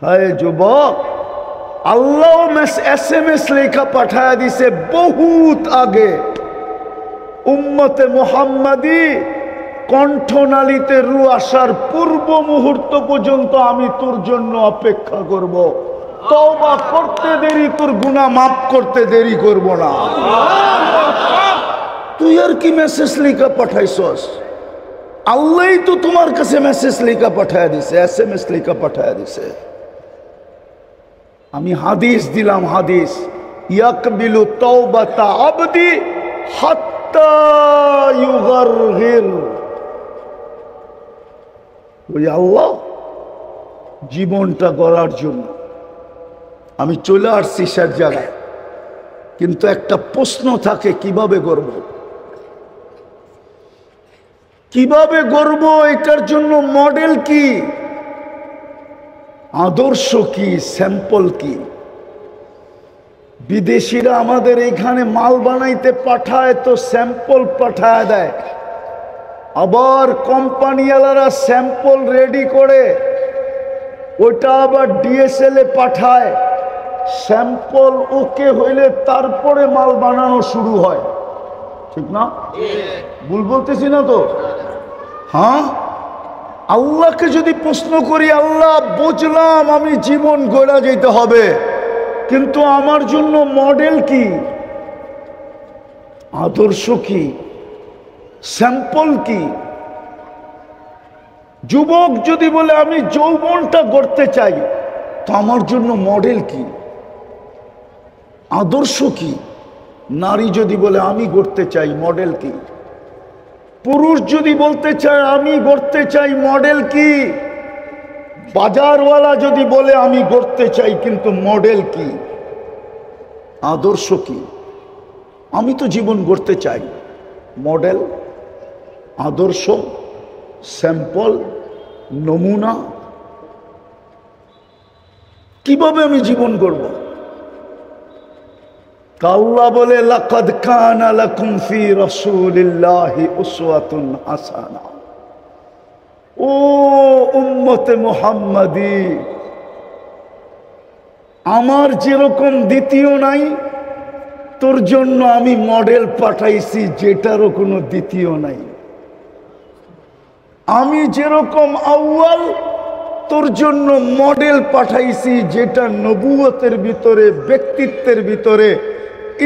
হায় যুবক, আল্লাহ SMS লেখা পাঠায় দিছে বহুত আগে। উম্মতে মুহাম্মাদি কণ্ঠনালীতে রু আসার পূর্ব মুহূর্ত পর্যন্ত আমি তোর জন্য অপেক্ষা করব। তওবা করতে দেরি, তোর গুনাহ মাফ করতে দেরি করব না। তুই আর কি মেসেজ লেখা পাঠাইছস? আল্লাহই তো তোমার কাছে মেসেজ লেখা পাঠায় দিছে, SMS লেখা পাঠায় দিছে। আমি হাদিস দিলাম, হাদিস, ইয়াকবিলু তাওবাতা আবদি হাত্তা ইউগারগির। ওই আল্লাহ জীবনটা গড়ার জন্য আমি চলে আসছি সে জায়গায়, কিন্তু একটা প্রশ্ন থাকে, কিভাবে গড়ব, কিভাবে গড়ব? এটার জন্য মডেল কি, আদর্শ কি, স্যাম্পল কি? বিদেশিরা আমাদের এখানে মাল বানাইতে পাঠায় তো স্যাম্পল পাঠায় দেয়, আবার কোম্পানিওয়ালারা স্যাম্পল রেডি করে ওটা আবার ডিএসএল এ পাঠায়, স্যাম্পল ওকে হইলে তারপরে মাল বানানো শুরু হয়, ঠিক না? ভুল বলতেছি না তো? হ্যাঁ, আল্লাহকে যদি প্রশ্ন করি, আল্লাহ বুঝলাম আমি জীবন গড়া যেতে হবে, কিন্তু আমার জন্য মডেল কি, আদর্শ কি, স্যাম্পল কি? যুবক যদি বলে আমি যৌবনটা গড়তে চাই, তো আমার জন্য মডেল কি, আদর্শ কি? নারী যদি বলে আমি গড়তে চাই, মডেল কি? পুরুষ যদি বলতে চায় আমি গড়তে চাই, মডেল কি? বাজারওয়ালা যদি বলে আমি গড়তে চাই, কিন্তু মডেল কি, আদর্শ কি? আমি তো জীবন গড়তে চাই, মডেল, আদর্শ, স্যাম্পল, নমুনা, কিভাবে আমি জীবন গড়ব? আল্লাহ বলে লাকাদ কানা লাকুম ফি রাসূলিল্লাহি উসওয়াতুন হাসানা। ও উম্মতে মুহাম্মাদি, আমার যেরকম দ্বিতীয় নাই, তোর জন্য আমি মডেল পাঠাইছি যেটারও কোনো দ্বিতীয় নাই। আমি যেরকম আউয়াল, তোর জন্য মডেল পাঠাইছি যেটা নবুয়তের ভিতরে, ব্যক্তিত্বের ভিতরে,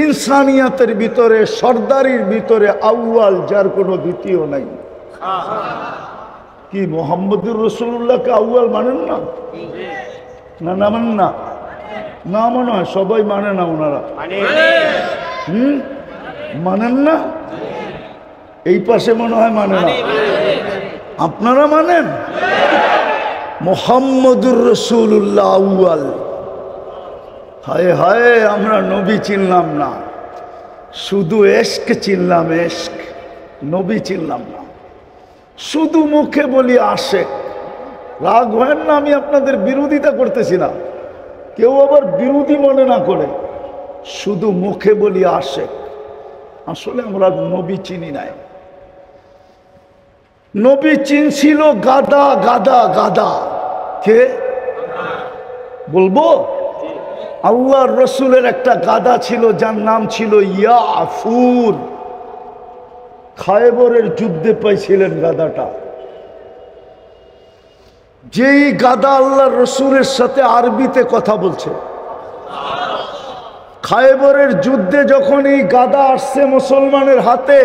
ইনসানিয়াতের ভিতরে, সর্দারির ভিতরে আউয়াল, যার কোনো দ্বিতীয় নাই। কি মুহাম্মদুর রাসূলুল্লাহকে আউয়াল মানেন না? না না মানেন না? না মনে হয় সবাই মানে না, ওনারা মানেন না। এই পাশে মনে হয় মানে না, আপনারা মানেন? মুহাম্মদুর রাসূলুল্লাহ আউয়াল। হায় হায়, আমরা নবী চিনলাম না, শুধু এশক চিনলাম, এশক, নবী চিনলাম না। শুধু মুখে বলি আশেক। রাগ হয় না, আমি আপনাদের বিরোধিতা করতেছি না, কেউ আবার বিরোধী মনে না করে। শুধু মুখে বলি আশেক, আসলে আমরা নবী চিনি নাই। নবী চিনছিল গাদা, গাদা, গাদা। কে বলবো? আল্লাহর রসুলের একটা গাদা ছিল যার নাম ছিল ইয়াফুর। খায়বরের যুদ্ধে পাইছিলেন গাদাটা। যেই গাদা আল্লাহর রসুলের সাথে আরবিতে কথা বলছে। খায়বরের যুদ্ধে যখন এই গাদা আসছে মুসলমানের হাতে,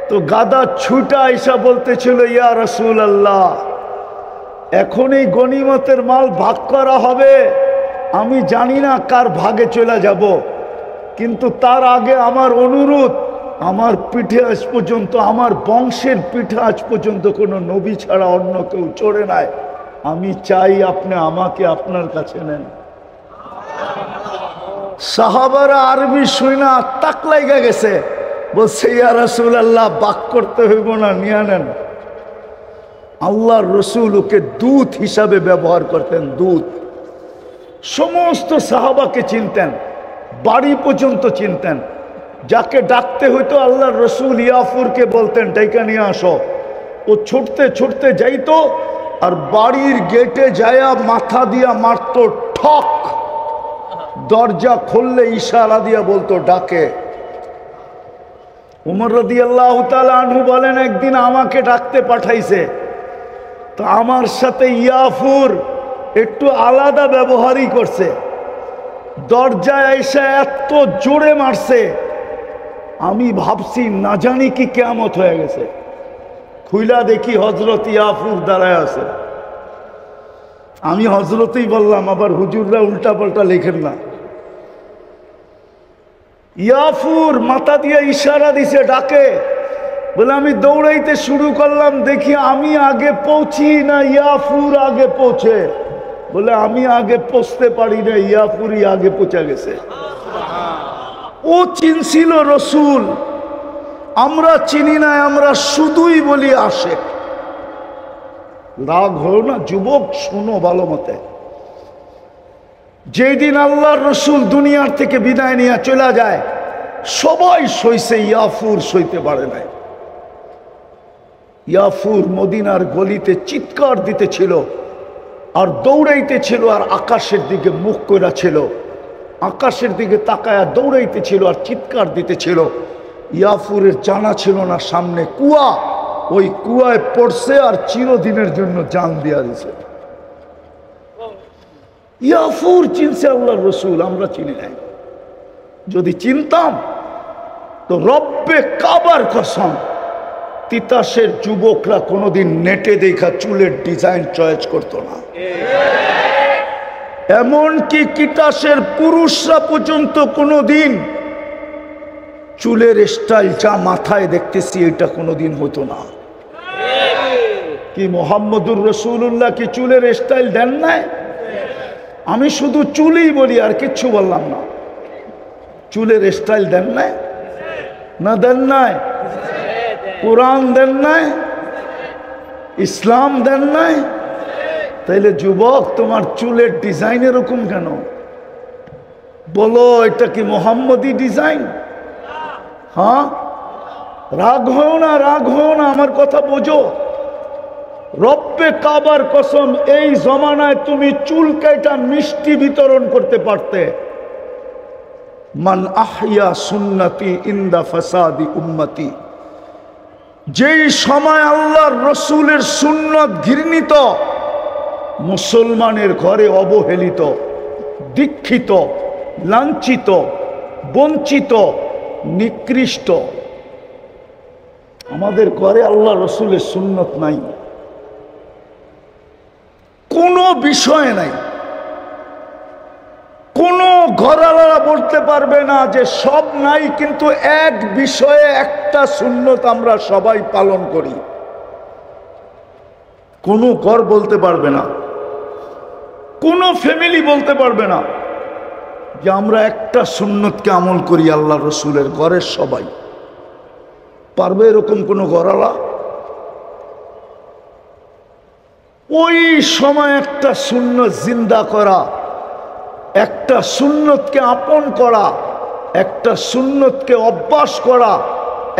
তো গাদা ছুটা আইসা বলতেছিল, ইয়া রাসূলুল্লাহ, এখন এই গনিমতের মাল ভাগ করা হবে, আমি জানি না কার ভাগে চলে যাব, কিন্তু তার আগে আমার অনুরোধ, আমার পিঠে আজ পর্যন্ত, আমার বংশের পিঠে আজ পর্যন্ত কোনো নবী ছাড়া অন্য কেউ চড়ে নাই, আমি চাই আপনি আমাকে আপনার কাছে নেন। সাহাবারা আরবি শুনা তাক লাগা গেছে, বলছে ইয়া রাসূলুল্লাহ, বাক করতে হইব না, নিয়ে নেন। আল্লাহর রসুল ওকে দূত হিসাবে ব্যবহার করতেন, দূত। সমস্ত সাহাবাকে চিনতেন, বাড়ি পর্যন্ত চিনতেন। যাকে ডাকতে হইতো আল্লাহর রসুল ইয়াফুরকে বলতেন, ডাইকা নিয়ে আসো। ও ছুটতে ছুটতে যাইতো, আর বাড়ির গেটে যায়া মাথা দিয়া মারতো ঠক। দরজা খুললে ইশারা দিয়া বলতো ডাকে। উমর রাদিয়াল্লাহু তাআলা আনহু বলেন, একদিন আমাকে ডাকতে পাঠাইছে, তো আমার সাথে ইয়াফুর একটু আলাদা ব্যবহারই করছে। দরজায় এসে এত জোরে মারছে, আমি ভাবছি না জানি কি কিয়ামত হয়ে গেছে। খুইলা দেখি হযরত ইয়াফুর দাঁড়ায় আছে। আমি হযরতই বললাম, আবার হুজুররা উল্টা পাল্টা লেখেন না। ইয়াফুর মাথা দিয়ে ইশারা দিছে, ডাকে। বলে আমি দৌড়াইতে শুরু করলাম, দেখি আমি আগে পৌঁছি না ইয়াফুর আগে পৌঁছে। বলে আমি আগে পৌঁছতে পারি না, ইয়াফুরই আগে পৌঁছে গেছে। ও চিনছিল রসুল, আমরা চিনি না, আমরা শুধুই বলি আশেক। রাগ হলো না যুবক, শুনো ভালো মতে। যেদিন আল্লাহর রসুল দুনিয়ার থেকে বিদায় নিয়ে চলে যায়, সবাই সইছে, ইয়াফুর সইতে পারে নাই। ইয়াফুর মদিনার গলিতে চিৎকার দিতেছিল আর দৌড়াইতেছিল আর আকাশের দিকে মুখ কইরা ছিল, আকাশের দিকে তাকায়া দৌড়াইতেছিল আর চিৎকার দিতেছিল। ইয়াফুরের জানা ছিল না সামনে কুয়া, ওই কুয়ায় পড়ছে আর চিরদিনের জন্য জান দিয়া দিছে। ইয়াফুর চিনছে আল্লাহর রসুল, আমরা চিনি নাই। যদি চিনতাম তো রব্বে কাবার কসম তিতাসের যুবকরা কোনোদিন নেটে দেখা চুলের ডিজাইন চয়েস করতো না। এমনকি তিতাসের পুরুষরা পর্যন্ত কোনোদিন চুলের স্টাইল যা মাথায় দেখতেছি এটা কোনোদিন হতো না। কি মোহাম্মদুর রসুল্লাহ কি চুলের স্টাইল দেন নাই? আমি শুধু চুলই বলি আর কিচ্ছু বললাম না। চুলের স্টাইল দেন নাই? না দেন নাই? কোরআন দেন নাই? ইসলাম দেন নাই? তাইলে যুবক তোমার চুলের ডিজাইন এরকম কেন? বলো এটা কি মোহাম্মদী ডিজাইন? হ্যাঁ, রাগ হও না, রাগ হও না, আমার কথা বোঝো। রব্বে কাবার কসম এই জমানায় তুমি চুল কাইটা মিষ্টি বিতরণ করতে পারতে। মান আহইয়া সুন্নতি ইনদা ফাসাদি উম্মতি। যেই সময় আল্লাহর রসুলের সুন্নত ঘৃণিত, মুসলমানের ঘরে অবহেলিত, দীক্ষিত, লাঞ্ছিত, বঞ্চিত, নিকৃষ্ট। আমাদের ঘরে আল্লাহ রসুলের সুন্নত নাই, কোনো বিষয় নাই। কোন ঘরওয়ালা বলতে পারবে না যে সব নাই, কিন্তু এক বিষয়ে একটা সুন্নত আমরা সবাই পালন করি। কোন ঘর বলতে পারবে না, কোন ফ্যামিলি বলতে পারবে না যে আমরা একটা সুন্নতকে আমল করি আল্লাহ রসুলের। ঘরের সবাই পারবে এরকম কোন ঘরওয়ালা? ওই সময় একটা সুন্নত জিন্দা করা, একটা সুন্নতকে আপন করা, একটা সুন্নতকে অভ্যাস করা,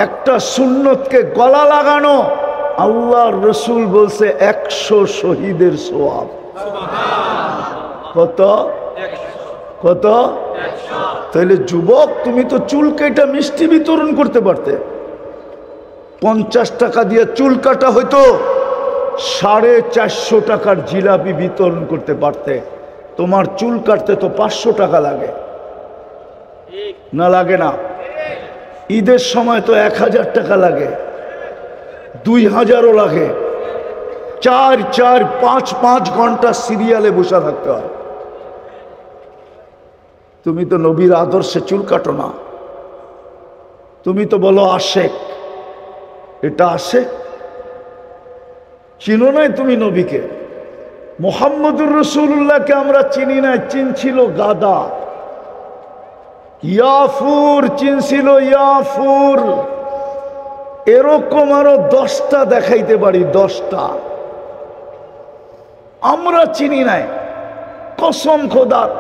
একটা সুন্নতকে গলা লাগানো, আল্লাহর রসুল বলছে 100 শহীদের সওয়াব। কত কত? তাহলে যুবক তুমি তো চুল কেটে মিষ্টি বিতরণ করতে পারতে। 50 টাকা দিয়ে চুল কাটা হইতো, 450 টাকার জিলাপি বিতরণ করতে পারতে। তোমার চুল কাটতে তো 500 টাকা লাগে, না লাগে না? ঈদের সময় তো 1000 টাকা লাগে, 2000ও লাগে। 4 5 ঘন্টা সিরিয়ালে বসে থাকতে হয়। তুমি তো নবীর আদর্শে চুল কাটো না, তুমি তো বলো আশেক। এটা আশেক? চিনো নাই তুমি নবীকে? মুহাম্মদুর রাসূলুল্লাহকে আমরা চিনি না, চিনছিল গাদা। ইয়াফুর চিনছিল, ইয়াফুর। এরকম আরো 10টা দেখাইতে পারি, 10টা আমরা চিনি নাই। কসম খোদার।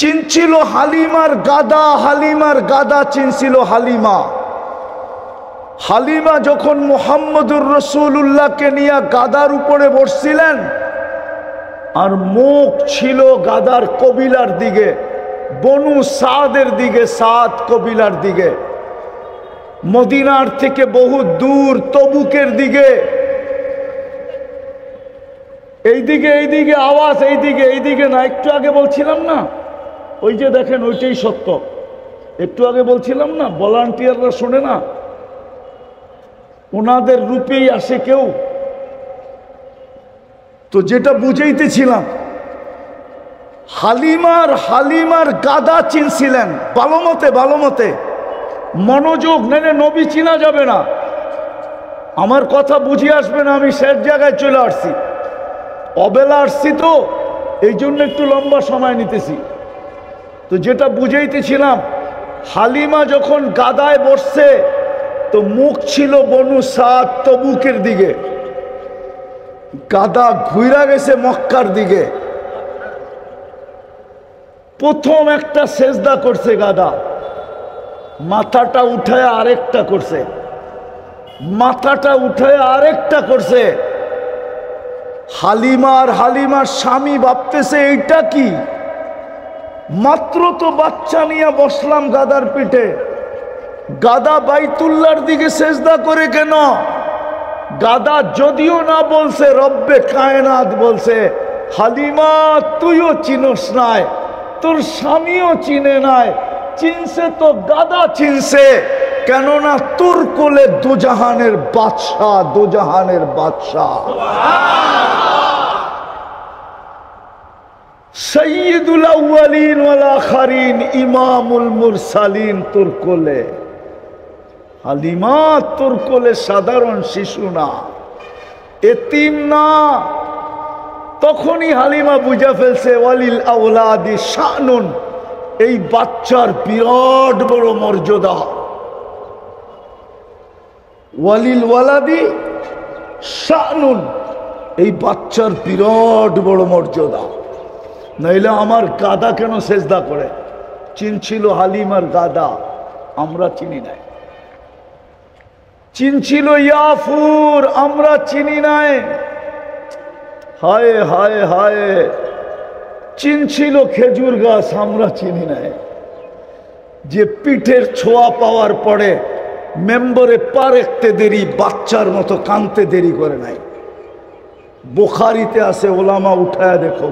চিনছিল হালিমার গাদা, হালিমার গাদা চিনছিল হালিমা। হালিমা যখন মুহাম্মদুর রাসূলুল্লাহকে নিয়ে গাদার উপরে বসছিলেন, আর মুখ ছিল গাদার কবিলার দিকে, বনু সাদের দিকে, সাদ কবিলার দিকে, মদিনার থেকে বহু দূর তবুকের দিকে। এইদিকে এইদিকে আওয়াজ, এইদিকে না। একটু আগে বলছিলাম না, ওই যে দেখেন ওইটাই সত্য। একটু আগে বলছিলাম না, ভলান্টিয়াররা শোনে না, ওনাদের রূপেই আসে কেউ। তো যেটা বুঝাইতেছিলাম, হালিমার গাদা চিনছিলেন ভালো মতে। মনোযোগ নেনে নবী চিনা যাবে না। আমার কথা বুঝিয়ে আসবে না, আমি শেষ জায়গায় চলে আসছি, অবেলা আসছি, তো এই জন্য একটু লম্বা সময় নিতেছি। তো যেটা বুঝাইতেছিলাম, হালিমা যখন গাদায় বসছে তো মুখ ছিল বনু সাদ তবুকের দিকে, গাদা ঘুরা গেছে মক্কার দিকে। প্রথম একটা সেজদা করছে গাদা, মাথাটা উঠায় আরেকটা করছে, মাথাটা উঠায় আরেকটা করছে। হালিমার স্বামী ভাবতেছে এইটা কি, মাত্র তো বাচ্চা নিয়ে বসলাম গাদার পিঠে, গাদা বাইতুল্লাহর দিকে সেজদা করে কেন? গাদা যদিও না বলছে রব্বে কায়নাত বলছে, হালিমা তুইও চিনস নাই, তোর স্বামীও চিনে নাই, চিনছে তো গাদা চিনছে, কেননা তোর কোলে দুজাহানের বাদশাহ, দুজাহানের বাদশাহ সৈয়দুল আউয়ালিন ওয়াল আখিরিন ইমামুল মুরসালিন তোর কোলে। হালিমা তোর কোলে সাধারণ শিশু না, এতিম না। তখনই হালিমা বুঝা ফেলছে ওয়ালিল আওলাদি শানুন, এই বাচ্চার বিরাট বড় মর্যাদা। ওয়ালিল ওয়ালাদি শানুন, এই বাচ্চার বিরাট বড় মর্যাদা। নইলে আমার গাদা কেন সেজদা করে? চিনছিল হালিমার গাদা, আমরা চিনি নাই। চিনছিল ইয়াফুর, আমরা চিনি নাই। হায় হায় হায়, চিনছিল খেজুর গাছ, আমরা চিনি নাই। যে পিঠের ছোঁয়া পাওয়ার পরে মেম্বরে পা রাখতে দেরি, বাচ্চার মতো কাঁদতে দেরি করে নাই। বুখারীতে আছে, ওলামা উঠায়া দেখো।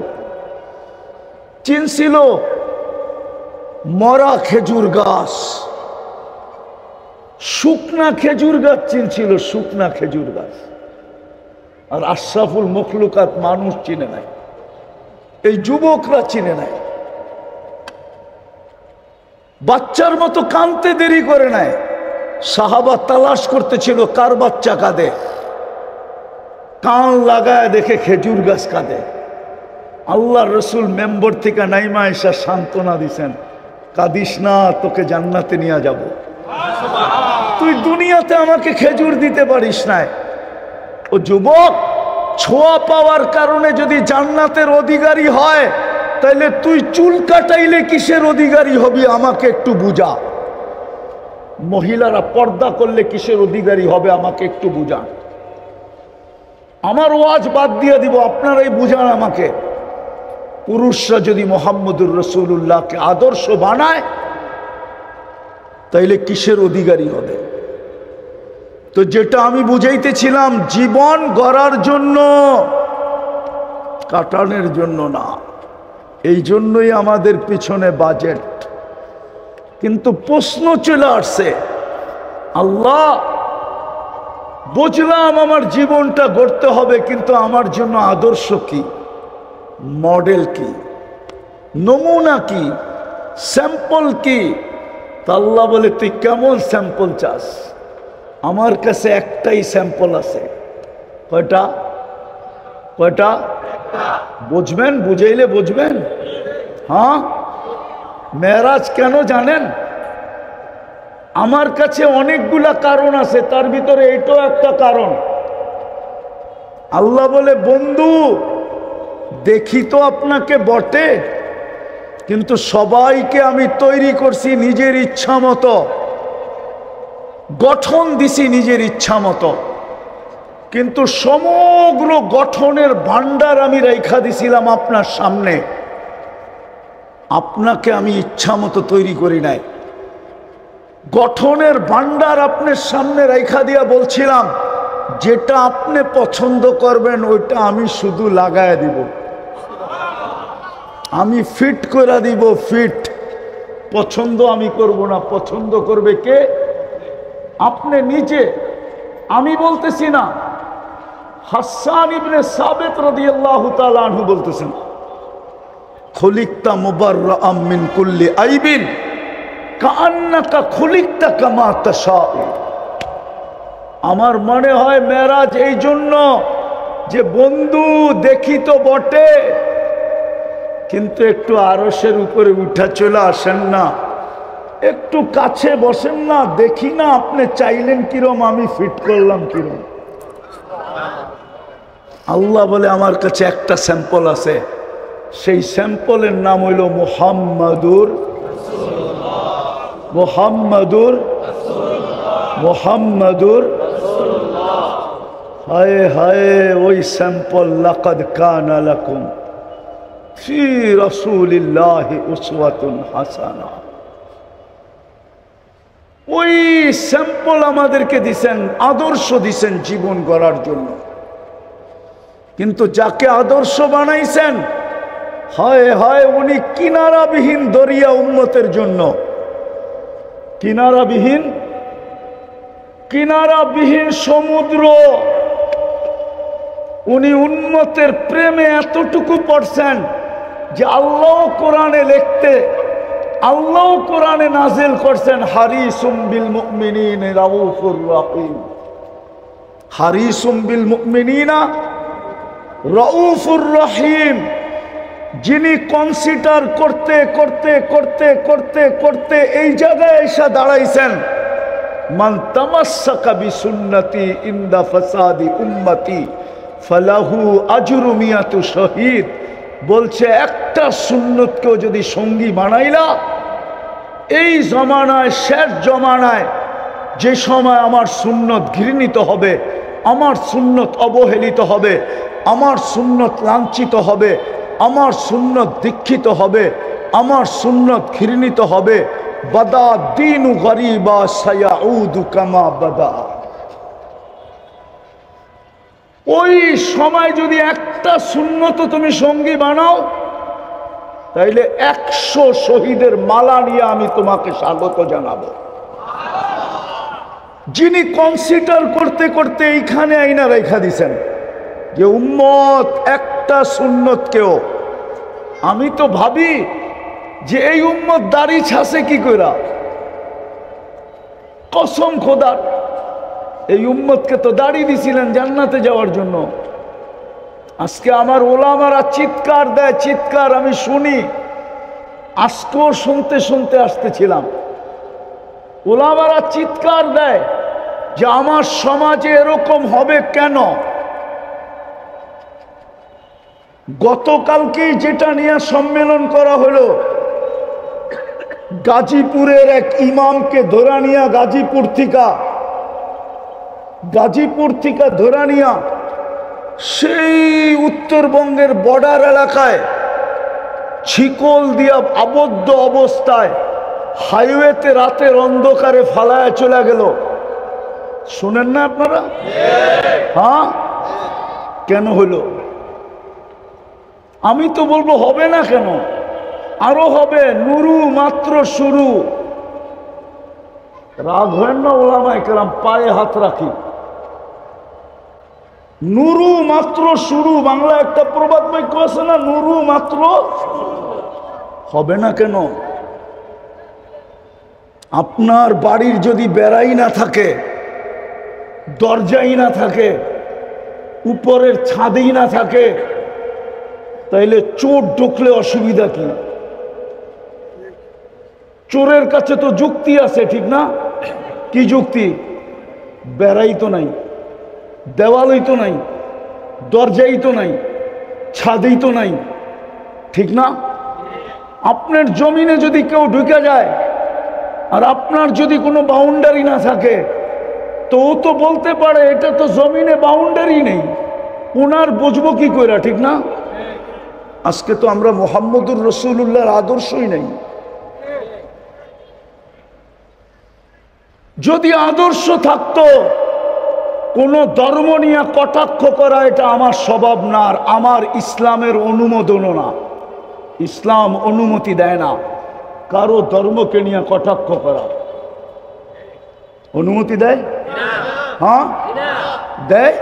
চিনছিল মরা খেজুর গাছ, শুকনা খেজুর গাছ চিনছিল, শুকনা খেজুর গাছ। আর আশরাফুল মখলুকাত মানুষ চিনে নাই, এই যুবকরা চিনে নাই। বাচ্চার মতো কাঁদতে দেরি করে নাই। সাহাবা তালাশ করতেছিল কার বাচ্চা কাঁদে, কান লাগায় দেখে খেজুর গাছ কাঁদে। আল্লাহ রসুল মেম্বর থেকে নাইমা এসা সান্ত্বনা দিছেন, কাঁদিস না, তোকে জান্নাতে নিয়ে যাব। তুই দুনিয়াতে আমাকে খেজুর দিতে পারিস নাই। ও যুবক, ছোঁয়া পাওয়ার কারণে যদি জান্নাতের অধিকারী হয়, তাহলে তুই চুল কাটাইলে কিসের অধিকারী হবি? আমাকে একটু বুঝা। মহিলারা পর্দা করলে কিসের অধিকারী হবে? আমাকে একটু বুঝান। আমার ওয়াজ বাদ দিয়ে দিব, আপনারাই বুঝান আমাকে। পুরুষরা যদি মুহাম্মদুর রাসূলুল্লাহকে আদর্শ বানায়, তাইলে কিসের অধিকারী হবে? তো যেটা আমি বুঝাইতেছিলাম, জীবন গড়ার জন্য, কাটানোর জন্য না। এই জন্যই আমাদের পিছনে বাজেট। কিন্তু প্রশ্ন চলে আসছে, আল্লাহ বুঝলাম আমার জীবনটা গড়তে হবে, কিন্তু আমার জন্য আদর্শ কি, মডেল কি, নমুনা কি, স্যাম্পল কি? তা আল্লাহ বলে, তুই কেমন স্যাম্পল চাস? আমার কাছে একটাই স্যাম্পল আছে। কয়টা? কয়টা? বুঝবেন, বুঝাইলে বুঝবেন। হ্যাঁ, মেরাজ কেন জানেন? আমার কাছে অনেকগুলা কারণ আছে, তার ভিতরে এটাও একটা কারণ। আল্লাহ বলে, বন্ধু দেখি তো আপনাকে বটে, কিন্তু সবাইকে আমি তৈরি করছি নিজের ইচ্ছা মতো, গঠন দিছি নিজের ইচ্ছা মতো, কিন্তু সমগ্র গঠনের ভান্ডার আমি রাইখা দিছিলাম আপনার সামনে। আপনাকে আমি ইচ্ছা মতো তৈরি করি নাই। গঠনের ভান্ডার আপনার সামনে রাইখা দিয়া বলছিলাম, যেটা আপনি পছন্দ করবেন ওইটা আমি শুধু লাগায় দিব, আমি ফিট করে দিব। ফিট পছন্দ আমি করব না, পছন্দ করবে কে? আপনি নিজে। আমি বলতেছি না, হাসান ইবনে সাবিত রাদিয়াল্লাহু তাআলা আনহু বলতেছেন, খুলিকতা মুবাররাআম মিন কুল্লি আইবিন কাআন্নাকা খুলিকতা কামা তাশাউ। আমার মনে হয় মেরাজ এই জন্য যে, বন্ধু দেখি তো বটে, কিন্তু একটু আরশের উপরে উঠা চলে আসেন না, একটু কাছে বসেন না, দেখি না আপনি চাইলেন কিরম, আমি ফিট করলাম কিরম। আল্লাহ বলে, আমার কাছে একটা স্যাম্পল আছে, সেই স্যাম্পলের নাম হইল মুহাম্মাদুর মুহাম্মাদুর মুহাম্মাদুর হায় হায় ওই স্যাম্পল, লাকাদ কানা লাকুম ফি রাসূলিল্লাহি উসওয়াতুন হাসানা। ওই স্যাম্পল আমাদেরকে দিছেন, আদর্শ দিছেন জীবন গড়ার জন্য। কিন্তু যাকে আদর্শ বানাইছেন, হায় হায় উনি কিনারাবিহীন দরিয়া উম্মতের জন্য। কিনারাবিহীন সমুদ্র। উনি উম্মতের প্রেমে এতটুকু পড়ছেন যে আল্লাহ কোরআনে লিখতে, আল্লাহ কোরআনে নাজিল করছেন হারিসুম বিল মুমিনিনা রাউফুর রহিম। হারিসুম বিল মুমিনিনা রাউফুর রহিম। যিনি কনসিডার করতে করতে করতে করতে করতে এই জায়গায় এসে দাঁড়াইছেন, মান তামাসসাকা বিসুন্নতি ইনদা ফাসাদি উম্মতি ফালাহু আজরু মিয়াতু শহীদ। বলছে একটা সুন্নতকেও যদি সঙ্গী বানাইলা, এই জমানায়, শেষ জমানায়, যে সময় আমার সুন্নত ঘৃণিত হবে, আমার সুন্নত অবহেলিত হবে, আমার সুন্নত লাঞ্ছিত হবে, আমার সুন্নত দীক্ষিত হবে, আমার সুন্নত ঘৃণিত হবে, বাদা দীনু গরিবা সায়াউদু কামা বাদা। ওই সময় যদি একটা সুন্নত তুমি সঙ্গী বানাও, তাইলে 100 শহীদের মালা নিয়ে আমি তোমাকে স্বাগত জানাবো। যিনি কনসিডার করতে করতে এইখানে আইনা রেখা দিছেন যে উম্মত একটা সুন্নতকেও, আমি তো ভাবি যে এই উম্মত দাড়ি ছাসে কি কইরা। কসম খোদার, এই উম্মতকে তো দাড়ি দিছিলেন জান্নাতে যাওয়ার জন্য। আজকে আমার ওলামারা চিৎকার দেয়, চিৎকার আমি শুনি, আজকেও শুনতে শুনতে আসতেছিলাম। ওলামারা চিৎকার দেয় যে আমার সমাজে এরকম হবে কেন। গতকালকেই যেটা নিয়ে সম্মেলন করা হলো, গাজীপুরের এক ইমামকে ধরা নিয়া, গাজীপুর থেকে ধরা নিয়া সেই উত্তরবঙ্গের বর্ডার এলাকায় ছিকল দিয়া আবদ্ধ অবস্থায় হাইওয়েতে রাতের অন্ধকারে ফালায় চলে গেল। শুনেন না আপনারা? হ্যাঁ, কেন হলো? আমি তো বলবো হবে না কেন, আরো হবে। নুরু মাত্র শুরু। রাগ হয় না ওলামায়ে কেরাম, পায়ে হাত রাখি। নুরু মাত্র শুরু, বাংলা একটা প্রবাদ বাক্য আছে না, নুরু মাত্র। হবে না কেন? আপনার বাড়ির যদি বেড়াই না থাকে, দরজাই না থাকে, উপরের ছাদেই না থাকে, তাইলে চোর ঢুকলে অসুবিধা কি? চোরের কাছে তো যুক্তি আছে, ঠিক না? কি যুক্তি? বেড়াই তো নাই, দেওয়ালই তো নাই, দরজাই তো নাই, ছাদেই তো নাই, ঠিক না? আপনার জমিনে যদি কেউ ঢুকে যায় আর আপনার যদি কোনো বাউন্ডারি না থাকে, তো ও তো বলতে পারে এটা তো জমিনে বাউন্ডারি নেই, ওনার বুঝবো কি কইরা, ঠিক না? আজকে তো আমরা মুহাম্মদুর রাসূলুল্লাহর আদর্শই নেই। যদি আদর্শ থাকতো, কোন ধর্ম নিয়ে কটাক্ষ করা এটা আমার স্বভাব না, আর আমার ইসলামের অনুমোদনও না। ইসলাম অনুমতি দেয় না কারো ধর্মকে নিয়ে কটাক্ষ করা। অনুমতি দেয়? হ্যাঁ দেয়।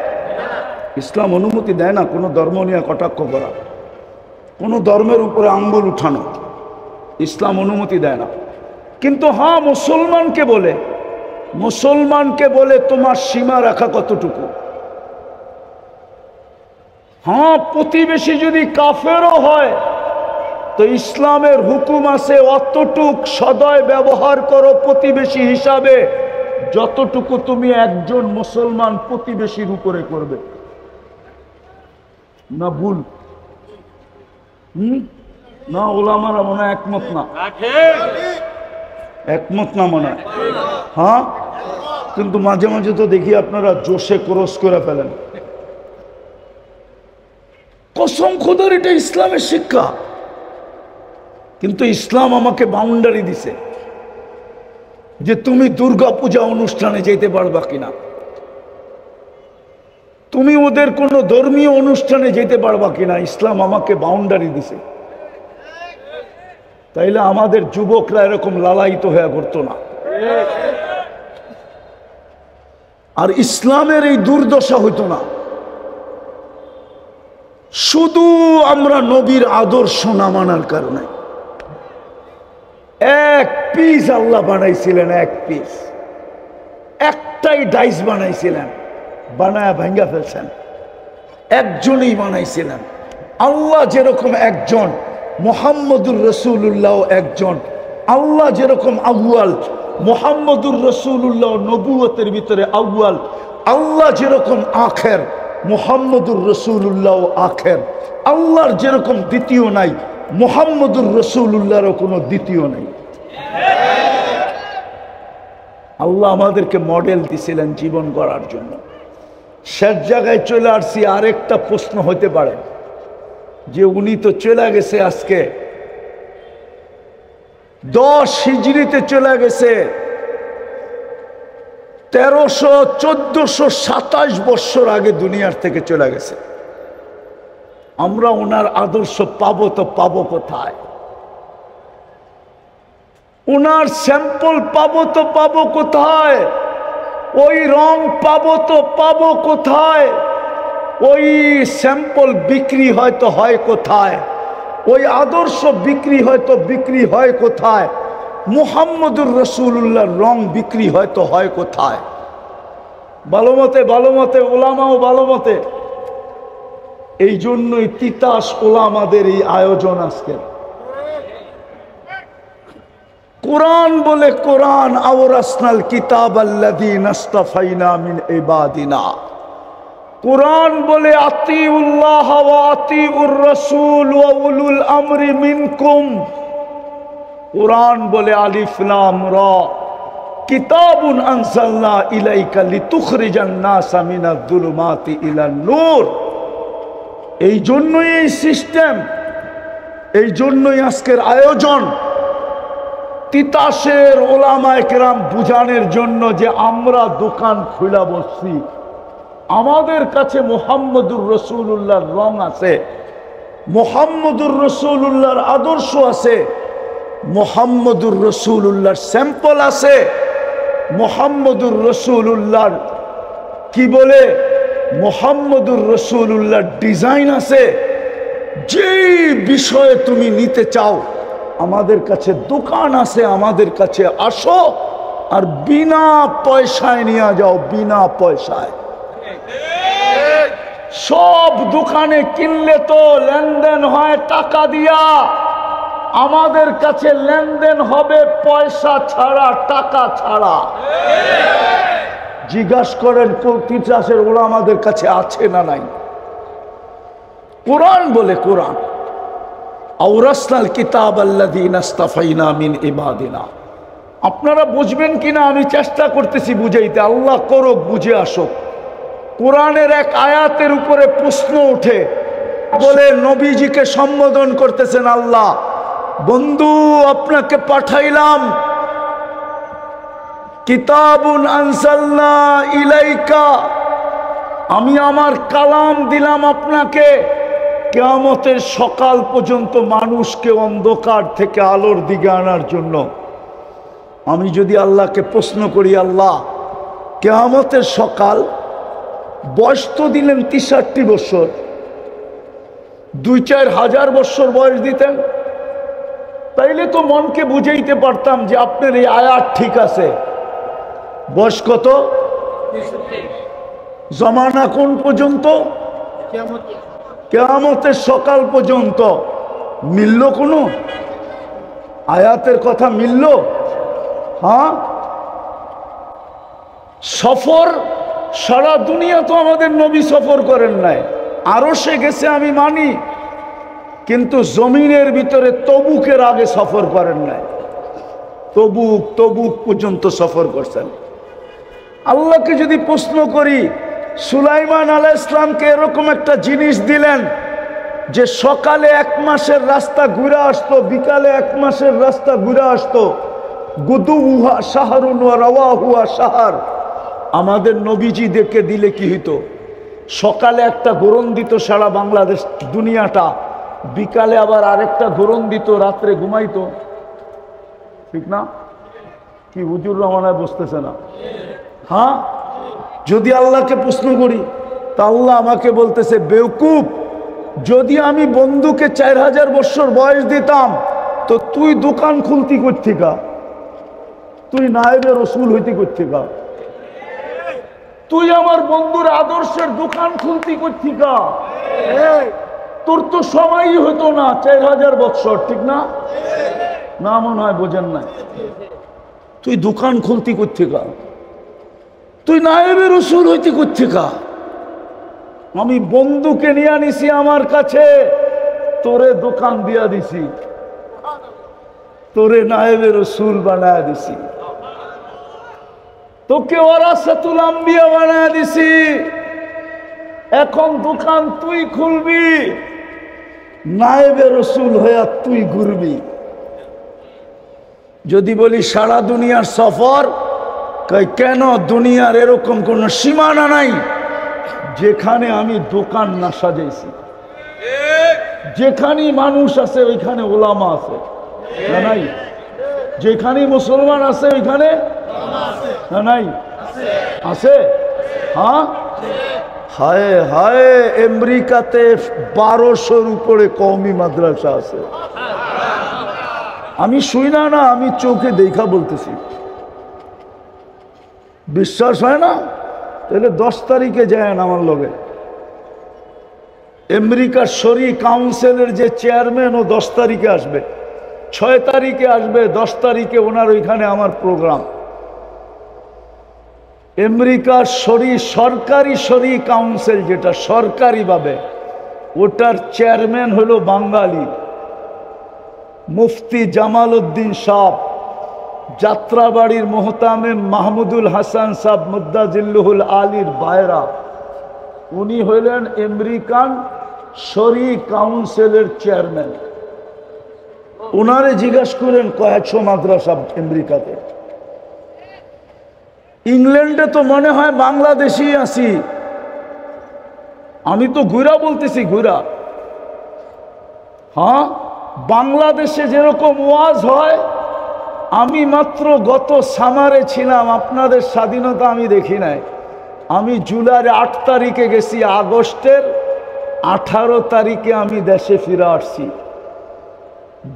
ইসলাম অনুমতি দেয় না কোনো ধর্ম নিয়ে কটাক্ষ করা, কোনো ধর্মের উপরে আঙ্গুল উঠানো। ইসলাম অনুমতি দেয় না। কিন্তু হ্যাঁ, মুসলমানকে বলে তোমার সীমা রাখা কতটুকু। হ্যাঁ, প্রতিবেশী যদি কাফেরও হয় তো ইসলামের হুকুম আছে অতটুক সদয় ব্যবহার করো প্রতিবেশী হিসাবে, যতটুকু তুমি একজন মুসলমান প্রতিবেশীর উপরে করবে। না ভুল? না, ওলামারা মনে হয় একমত না, একমত না মনে হয়। হ্যাঁ, কিন্তু মাঝে মাঝে তো দেখি আপনারা জোশে ক্রস করে ফেলেন। কসম খোদার, এটা ইসলামের শিক্ষা। কিন্তু ইসলাম আমাকে বাউন্ডারি দিছে যে তুমি দুর্গা পূজা অনুষ্ঠানে যেতে পারবা কিনা, তুমি ওদের কোনো ধর্মীয় অনুষ্ঠানে যেতে পারবা কিনা। ইসলাম আমাকে বাউন্ডারি দিছে। তাইলে আমাদের যুবকরা এরকম লালায়িত হয়ে করতো না। আর ইসলামের এই দুর্দশা হইতো না। শুধু আমরা নবীর আদর্শ না মানার কারণে এক পিস আল্লাহ বানাইছিলেন, এক পিস, একটাই ডাইস বানাইছিলেন, বানায় ভাঙ্গা ফেলছেন। একজনই বানাইছিলেন। আল্লাহ যেরকম একজন, মুহাম্মদুর রাসূলুল্লাহ একজন। আল্লাহ যেরকম আউয়াল, মুহাম্মদুর রাসূলুল্লাহ নবুয়তের ভিতরে আউয়াল। আল্লাহ যেরকম আখের, মুহাম্মদুর রাসূলুল্লাহ আখের। আল্লাহর যেরকম দ্বিতীয় নাই, মুহাম্মদুর রাসূলুল্লাহরও কোনো দ্বিতীয় নাই। আল্লাহ আমাদেরকে মডেল দিছিলেন জীবন গড়ার জন্য। শেষ জায়গায় চলে আসছি। আরেকটা প্রশ্ন হতে পারে যে উনি তো চলে গেছে, আজকে 10 হিজরিতে চলে গেছে, 1427 বছর আগে দুনিয়ার থেকে চলে গেছে। আমরা ওনার আদর্শ পাবো তো পাবো কোথায়? ওনার স্যাম্পল পাবো তো পাবো কোথায়? ওই রং পাবো তো পাবো কোথায়? ওই স্যাম্পল বিক্রি হয়তো হয় কোথায়? ওই আদর্শ বিক্রি হয়তো বিক্রি হয় কোথায়? মুহাম্মদুর রাসূলুল্লাহর রং বিক্রি হয়তো হয় কোথায়? ভালো মতে, ভালো মতে, ওলামাও ভালো মতে। এই জন্যই তিতাস ওলামাদের এই আয়োজন আজকের। কোরআন বলে, কোরআন আওরাসনাল কিতাব আল্লাযীনা ইসতাফাইনা মিন ইবাদিনা। কোরআন বলে আতিউল্লাহ ওয়া আতিউর রাসূল ওয়া উলুল আমরি মিনকুম। কোরআন বলে আলিফ লাম রা কিতাবুন আনজালনা ইলাইকা লিতুখরিজান নাসা মিনাজ যুলুমাতি ইলান নূর। এই জন্যই এই সিস্টেম, এই জন্যই আজকের আয়োজন। তিতাসের ওলামায়ে কেরাম বুঝানোর জন্য যে আমরা দোকান খুলা বসছি, আমাদের কাছে মুহাম্মদুর রাসূলুল্লাহর রং আছে, মুহাম্মদুর রাসূলুল্লাহর আদর্শ আছে, মুহাম্মদুর রাসূলুল্লাহর স্যাম্পল আছে, মুহাম্মদুর রাসূলুল্লাহর কি বলে, মুহাম্মদুর রাসূলুল্লাহর ডিজাইন আছে। যে বিষয়ে তুমি নিতে চাও আমাদের কাছে দোকান আছে, আমাদের কাছে আসো আর বিনা পয়সায় নিয়ে যাও, বিনা পয়সায়। সব দোকানে কিনলে তো লেনদেন হয় টাকা দিয়া, আমাদের কাছে লেনদেন হবে পয়সা ছাড়া, টাকা ছাড়া। জিজ্ঞাসা করেন তিতাসের ওলামাদের কাছে আছে না নাই? কোরআন বলে, কোরআন আওরাসনাল কিতাব আল্লাযীনা ইসতাফাইনা মিন ইবাদিনা। আপনারা বুঝবেন কিনা আমি চেষ্টা করতেছি বুঝাইতে, আল্লাহ করুক বুঝে আসুক। কোরআনের এক আয়াতের উপরে প্রশ্ন ওঠে, বলে নবীজিকে সম্বোধন করতেছেন আল্লাহ, বন্ধু আপনাকে পাঠাইলাম, কিতাবুন আনজালনা ইলাইকা, আমি আমার কালাম দিলাম আপনাকে, কিয়ামতের সকাল পর্যন্ত মানুষকে অন্ধকার থেকে আলোর দিকে আনার জন্য। আমি যদি আল্লাহকে প্রশ্ন করি, আল্লাহ কিয়ামতের সকাল, বয়স তো দিলেন 63 বছর, 2-4 হাজার বছর বয়স দিতেন, তাইলে তো মনকে বুঝাইতে পারতাম যে আপনার এই আয়াত ঠিক আছে। বয়স কত? জমানা কোন পর্যন্ত? কিয়ামতের সকাল পর্যন্ত। মিলল কোনো আয়াতের কথা? মিলল? হ্যাঁ। সফর সারা দুনিয়া তো আমাদের নবী সফর করেন নাই। আরো সে গেছে আমি মানি, কিন্তু জমিনের ভিতরে তবুকের আগে সফর করেন নাই। তবুক পর্যন্ত সফর করছেন। আল্লাহকে যদি প্রশ্ন করি, সুলাইমান আলাইহিস সালামকে এরকম একটা জিনিস দিলেন যে সকালে 1 মাসের রাস্তা ঘুরে আসতো, বিকালে 1 মাসের রাস্তা ঘুরে আসতো। গুদুহা শাহরুন ওয়া রাওয়াহুয়া শাহর। আমাদের নবীজি দেখে দিলে কি হইতো? সকালে একটা ঘোরণ দিত সারা বাংলাদেশ দুনিয়াটা, বিকালে আবার আরেকটা ঘোরণ দিত, রাত্রে ঘুমাইতো। ঠিক না? কি হুজুর রহমানায় বসতেছে না? হ্যাঁ, যদি আল্লাহকে প্রশ্ন করি তা আল্লাহ আমাকে বলতেছে, বেওকুফ, যদি আমি বন্ধুকে 4000 বছর বয়স দিতাম তো তুই দোকান খুলতি করতিকা, তুই নায়েবে রসুল হইতে করতিকা, তুই আমার বন্ধুর আদর্শের দোকান খুলতি করতিকা, তোর তো সময়ই হতো না 4000 বছর। ঠিক না? না, মনে হয় বোঝেন না। তুই দোকান খুলতি করতিকা, তুই নায়েবে রসুল হইতে করতিকা। আমি বন্ধুকে নিয়ে আনিছি আমার কাছে, তোরে দোকান দিয়া দিছি, তোরে নায়েবে রসুল বানায় দিছি, তোকে ওয়ারাসাতুল আম্বিয়া বানায় দিছি। এখন দোকান তুই খুলবি, নায়েবে রসুল হইয়া তুই ঘুরবি। যদি বলি সারা দুনিয়ার সফর, কেন? দুনিয়ার এরকম কোন সীমানা নাই যেখানে আমি দোকান না সাজাইছি। যেখানে মানুষ আছে ওইখানে ওলামা আছে, না নাই? যেখানে মুসলমান আছে ওইখানে না নাই? আছে। হ্যাঁ, হায় হায়, আমেরিকাতে 1200-র উপরে কওমি মাদ্রাসা আছে। আমি শুই না, আমি চোখে দেখা বলতেছি। বিশ্বাস হয় না? তাহলে 10 তারিখে যায় আমার লগে। আমেরিকার শরী কাউন্সিলের যে চেয়ারম্যান, ও 10 তারিখে আসবে, 6 তারিখে আসবে, 10 তারিখে ওনার ওইখানে আমার প্রোগ্রাম। আমেরিকার সরকারি শরী কাউন্সিল, যেটা সরকারিভাবে, ওটার চেয়ারম্যান হলো বাঙালি মুফতি জামাল উদ্দিন সাহেব, যাত্রাবাড়ির মোহতামে মাহমুদুল হাসান সাহেব মুদ্দাজিল্লুহুল আলীর বায়রা। উনি হইলেন আমেরিকান শরী কাউন্সিলের চেয়ারম্যান। উনারে জিজ্ঞাসা করেন কয়েকশো মাদ্রাসা আমেরিকাতে। ইংল্যান্ডে তো মনে হয় বাংলাদেশি আছি। আমি তো ঘুরা বলতেছি, ঘুরা। হ্যাঁ, বাংলাদেশে যেরকম ওয়াজ হয়, আমি মাত্র গত সামারে ছিলাম, আপনাদের স্বাধীনতা আমি দেখি নাই। আমি জুলাইয়ের 8 তারিখে গেছি, আগস্টের 18 তারিখে আমি দেশে ফিরে আসছি।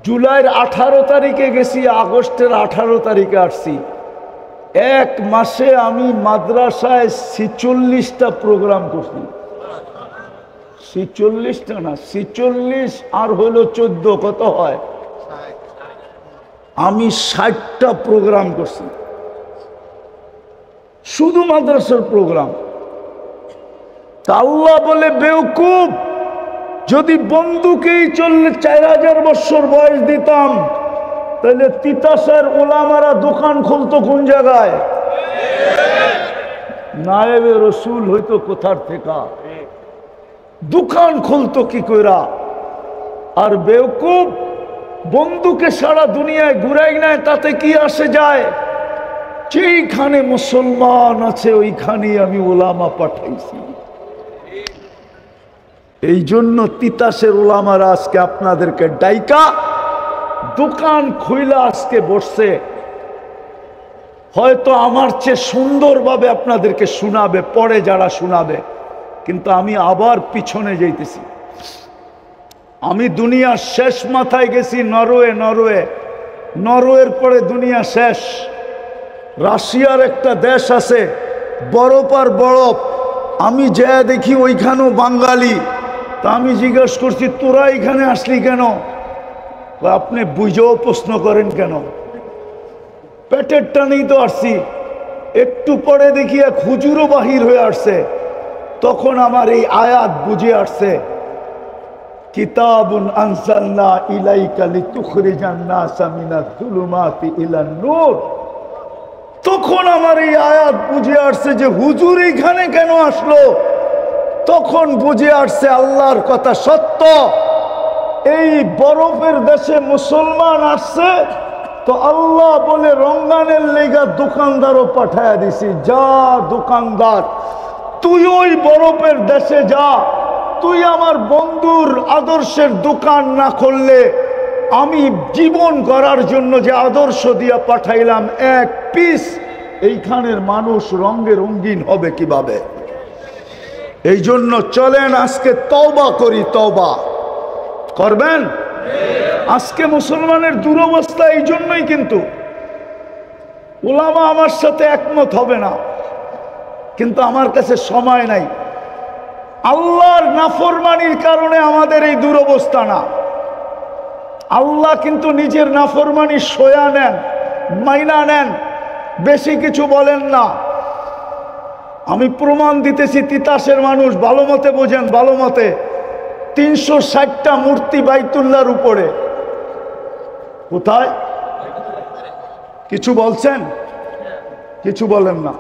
জুলাইয়ের 18 তারিখে গেছি, আগস্টের 18 তারিখে আসছি। 1 মাসে আমি মাদ্রাসায় 46টা প্রোগ্রাম করছি। 46টা না, 46 আর হলো 14, কত হয়? আমি 60টা প্রোগ্রাম করছি, শুধু মাদ্রাসার প্রোগ্রাম। আল্লাহ বলে, বেওকুফ, যদি বন্ধুকেই 4000 বছর বয়স দিতাম তাহলে তিতাসের ওলামারা দোকান খুলতো কোন জায়গায়? নায়েবে রসুল হইতো কোথার থেকে? দোকান খুলতো কি কইরা? আর বেওকুফ, বন্ধুকে সারা দুনিয়ায় ঘুরাই নেয়, তাতে কি আসে যায়? যেইখানে মুসলমান আছে ওইখানে আমি ওলামা পাঠাইছি। এই জন্য তিতাসের ওলামারা আজকে আপনাদেরকে ডাইকা দোকান খুইলা আজকে বসছে। হয়তো আমার চেয়ে সুন্দরভাবে আপনাদেরকে শোনাবে, পরে যারা শোনাবে, কিন্তু আমি আবার পিছনে যাইতেছি। আমি দুনিয়ার শেষ মাথায় গেছি, নরওয়ের পরে দুনিয়া শেষ। রাশিয়ার একটা দেশ আছে, বরফ আর বরফ। আমি যা দেখি ওইখানেও বাঙালি। তা আমি জিজ্ঞেস করছি, তোরা এখানে আসলি কেন? আপনি বুঝেও প্রশ্ন করেন কেন? পেটের টানেই তো আসছি। একটু পরে দেখি এক হুজুরও বাহির হয়ে আসছে। তখন আমার এই আয়াত বুঝে আসছে, কিতাবুন আনজালনা ইলাইকা লিতুখরিজান নাসা মিনাজ যুলুমাতি ইলান নূর। তখন আমার এই আয়াত বুঝে আসছে যে হুজুর এখানে কেন আসলো। তখন বুঝে আসছে আল্লাহর কথা সত্য। এই বরফের দেশে মুসলমান আসছে তো আল্লাহ বলে রমজানের লেগা দোকানদারও পাঠায়া দিছি, যা দোকানদার তুই ওই বরফের দেশে যা, তুই আমার বন্ধুর আদর্শের দোকান না খুললে আমি জীবন করার জন্য যে আদর্শ দিয়া পাঠাইলাম এক পিস, এইখানের মানুষ রঙে রঙিন হবে কিভাবে? এই জন্য চলেন আজকে তওবা করি। তওবা করবেন? আজকে মুসলমানের দুরবস্থা এই জন্যই, কিন্তু উলামা আমার সাথে একমত হবে না, কিন্তু আমার কাছে সময় নাই। আল্লাহর নাফরমানির কারণে আমাদের এই দুরবস্থা না। আল্লাহ কিন্তু নিজের নাফরমানি সয়া নেন, মাইনা নেন, বেশি কিছু বলেন না। আমি প্রমাণ দিতেছি, তিতাসের মানুষ ভালো মতে বোঝেন, ভালো মতে 360টা মূর্তি বাইতুল্লাহর উপরে। কোথায়? কিছু বলছেন? কিছু বলেন না।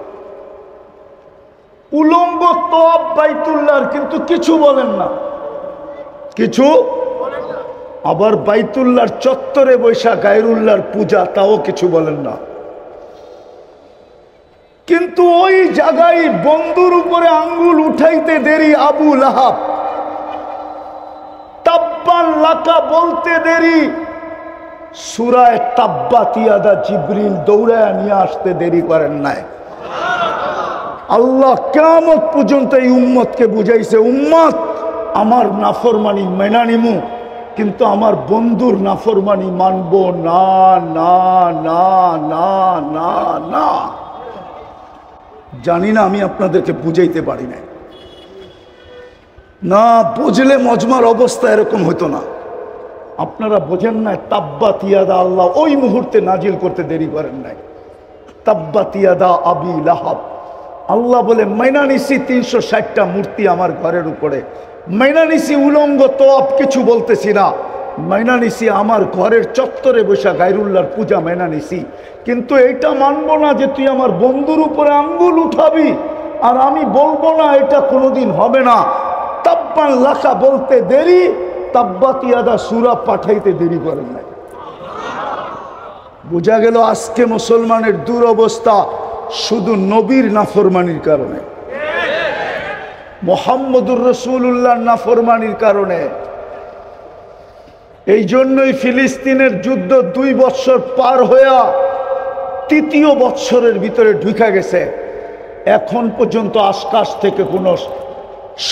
উলঙ্গ তওয়াব বাইতুল্লাহর, কিন্তু কিছু বলেন না, কিছু। আবার বাইতুল্লাহর চত্বরে বৈশা গায়রুল্লাহর পূজা, তাও কিছু বলেন না। কিন্তু ওই জায়গায় বন্ধুর উপরে আঙ্গুল উঠাইতে দেরি আবু লাহাব, তাব্বান লাকা বলতে দেরি সূরায়ে তাব্বাত ইয়াদা জিবরিল দৌড়ায় নিয়ে আসতে দেরি করেন নাই। আল্লাহ কিয়ামত পর্যন্ত এই উম্মতকে বুঝাইছে, উম্মত আমার নাফরমানি মেনা নিমু, কিন্তু আমার বন্ধুর নাফরমানি মানব না, না না না না না। জানি না আমি আপনাদেরকে বুঝাইতে পারি না, না বুঝলে মজমার অবস্থা এরকম হতো না। আপনারা বোঝেন না, তাব্বাত ইয়াদা আল্লাহ ওই মুহূর্তে নাজিল করতে দেরি করেন নাই। তাব্বাত ইয়াদা আবি লাহাব, আল্লাহ বলে মাইনা নিছি 360টা মূর্তি আমার ঘরের উপরে, মাইনা নিছি উলঙ্গ তওয়াব, কিছু বলতেছি না, মাইনা নিছি আমার ঘরের চত্বরে বসা গায়রুল্লাহর পূজা মাইনা নিছি, কিন্তু এইটা মানবো না যে তুই আমার বন্ধুর উপরে আঙ্গুল উঠাবি আর আমি বলবো না, এটা কোনোদিন হবে না। তাব্বান লাকা বলতে দেরি, তাব্বাত ইয়াদা সূরা পাঠাইতে দেরি করেন নাই। বোঝা গেল আজকে মুসলমানের দুরবস্থা শুধু নবীর নাফরমানির কারণে, মুহাম্মদুর রাসূলুল্লাহর নাফরমানির কারণে। এই জন্যই ফিলিস্তিনের যুদ্ধ 2 বছর পার হইয়া 3য় বছরের ভিতরে ঢুকে গেছে, এখন পর্যন্ত আকাশ থেকে কোনো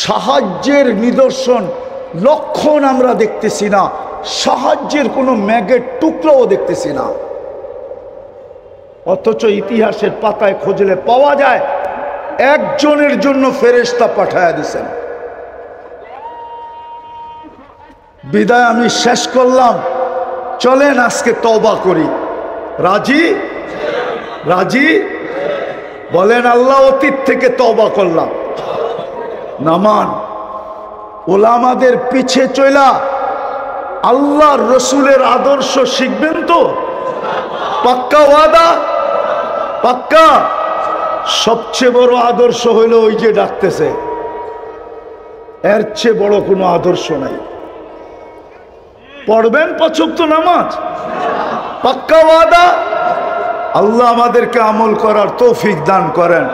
সাহায্যের নিদর্শন, লক্ষণ আমরা দেখতেছি না, সাহায্যের কোনো ম্যাগের টুকরাও দেখতেছি না। অথচ ইতিহাসের পাতায় খুঁজলে পাওয়া যায় একজনের জন্য ফেরেশতা পাঠায়া দিছেন। বিদায় আমি শেষ করলাম, চলেন আজকে তওবা করি। রাজি? রাজি? বলেন আল্লাহ, অতীত থেকে তওবা করলাম। নামান ওলামাদের পিছে চলা আল্লাহর রসুলের আদর্শ শিখবেন তো? পাক্কা ওয়াদা? পাক্কা? সবচেয়ে বড় আদর্শ হইল ওই যে ডাকতেছে, এর চেয়ে বড় কোনো আদর্শ নাই। পড়বেন 5 ওয়াক্ত নামাজ? পাক্কা ওয়াদা? আল্লাহ আমাদেরকে আমল করার তৌফিক দান করেন।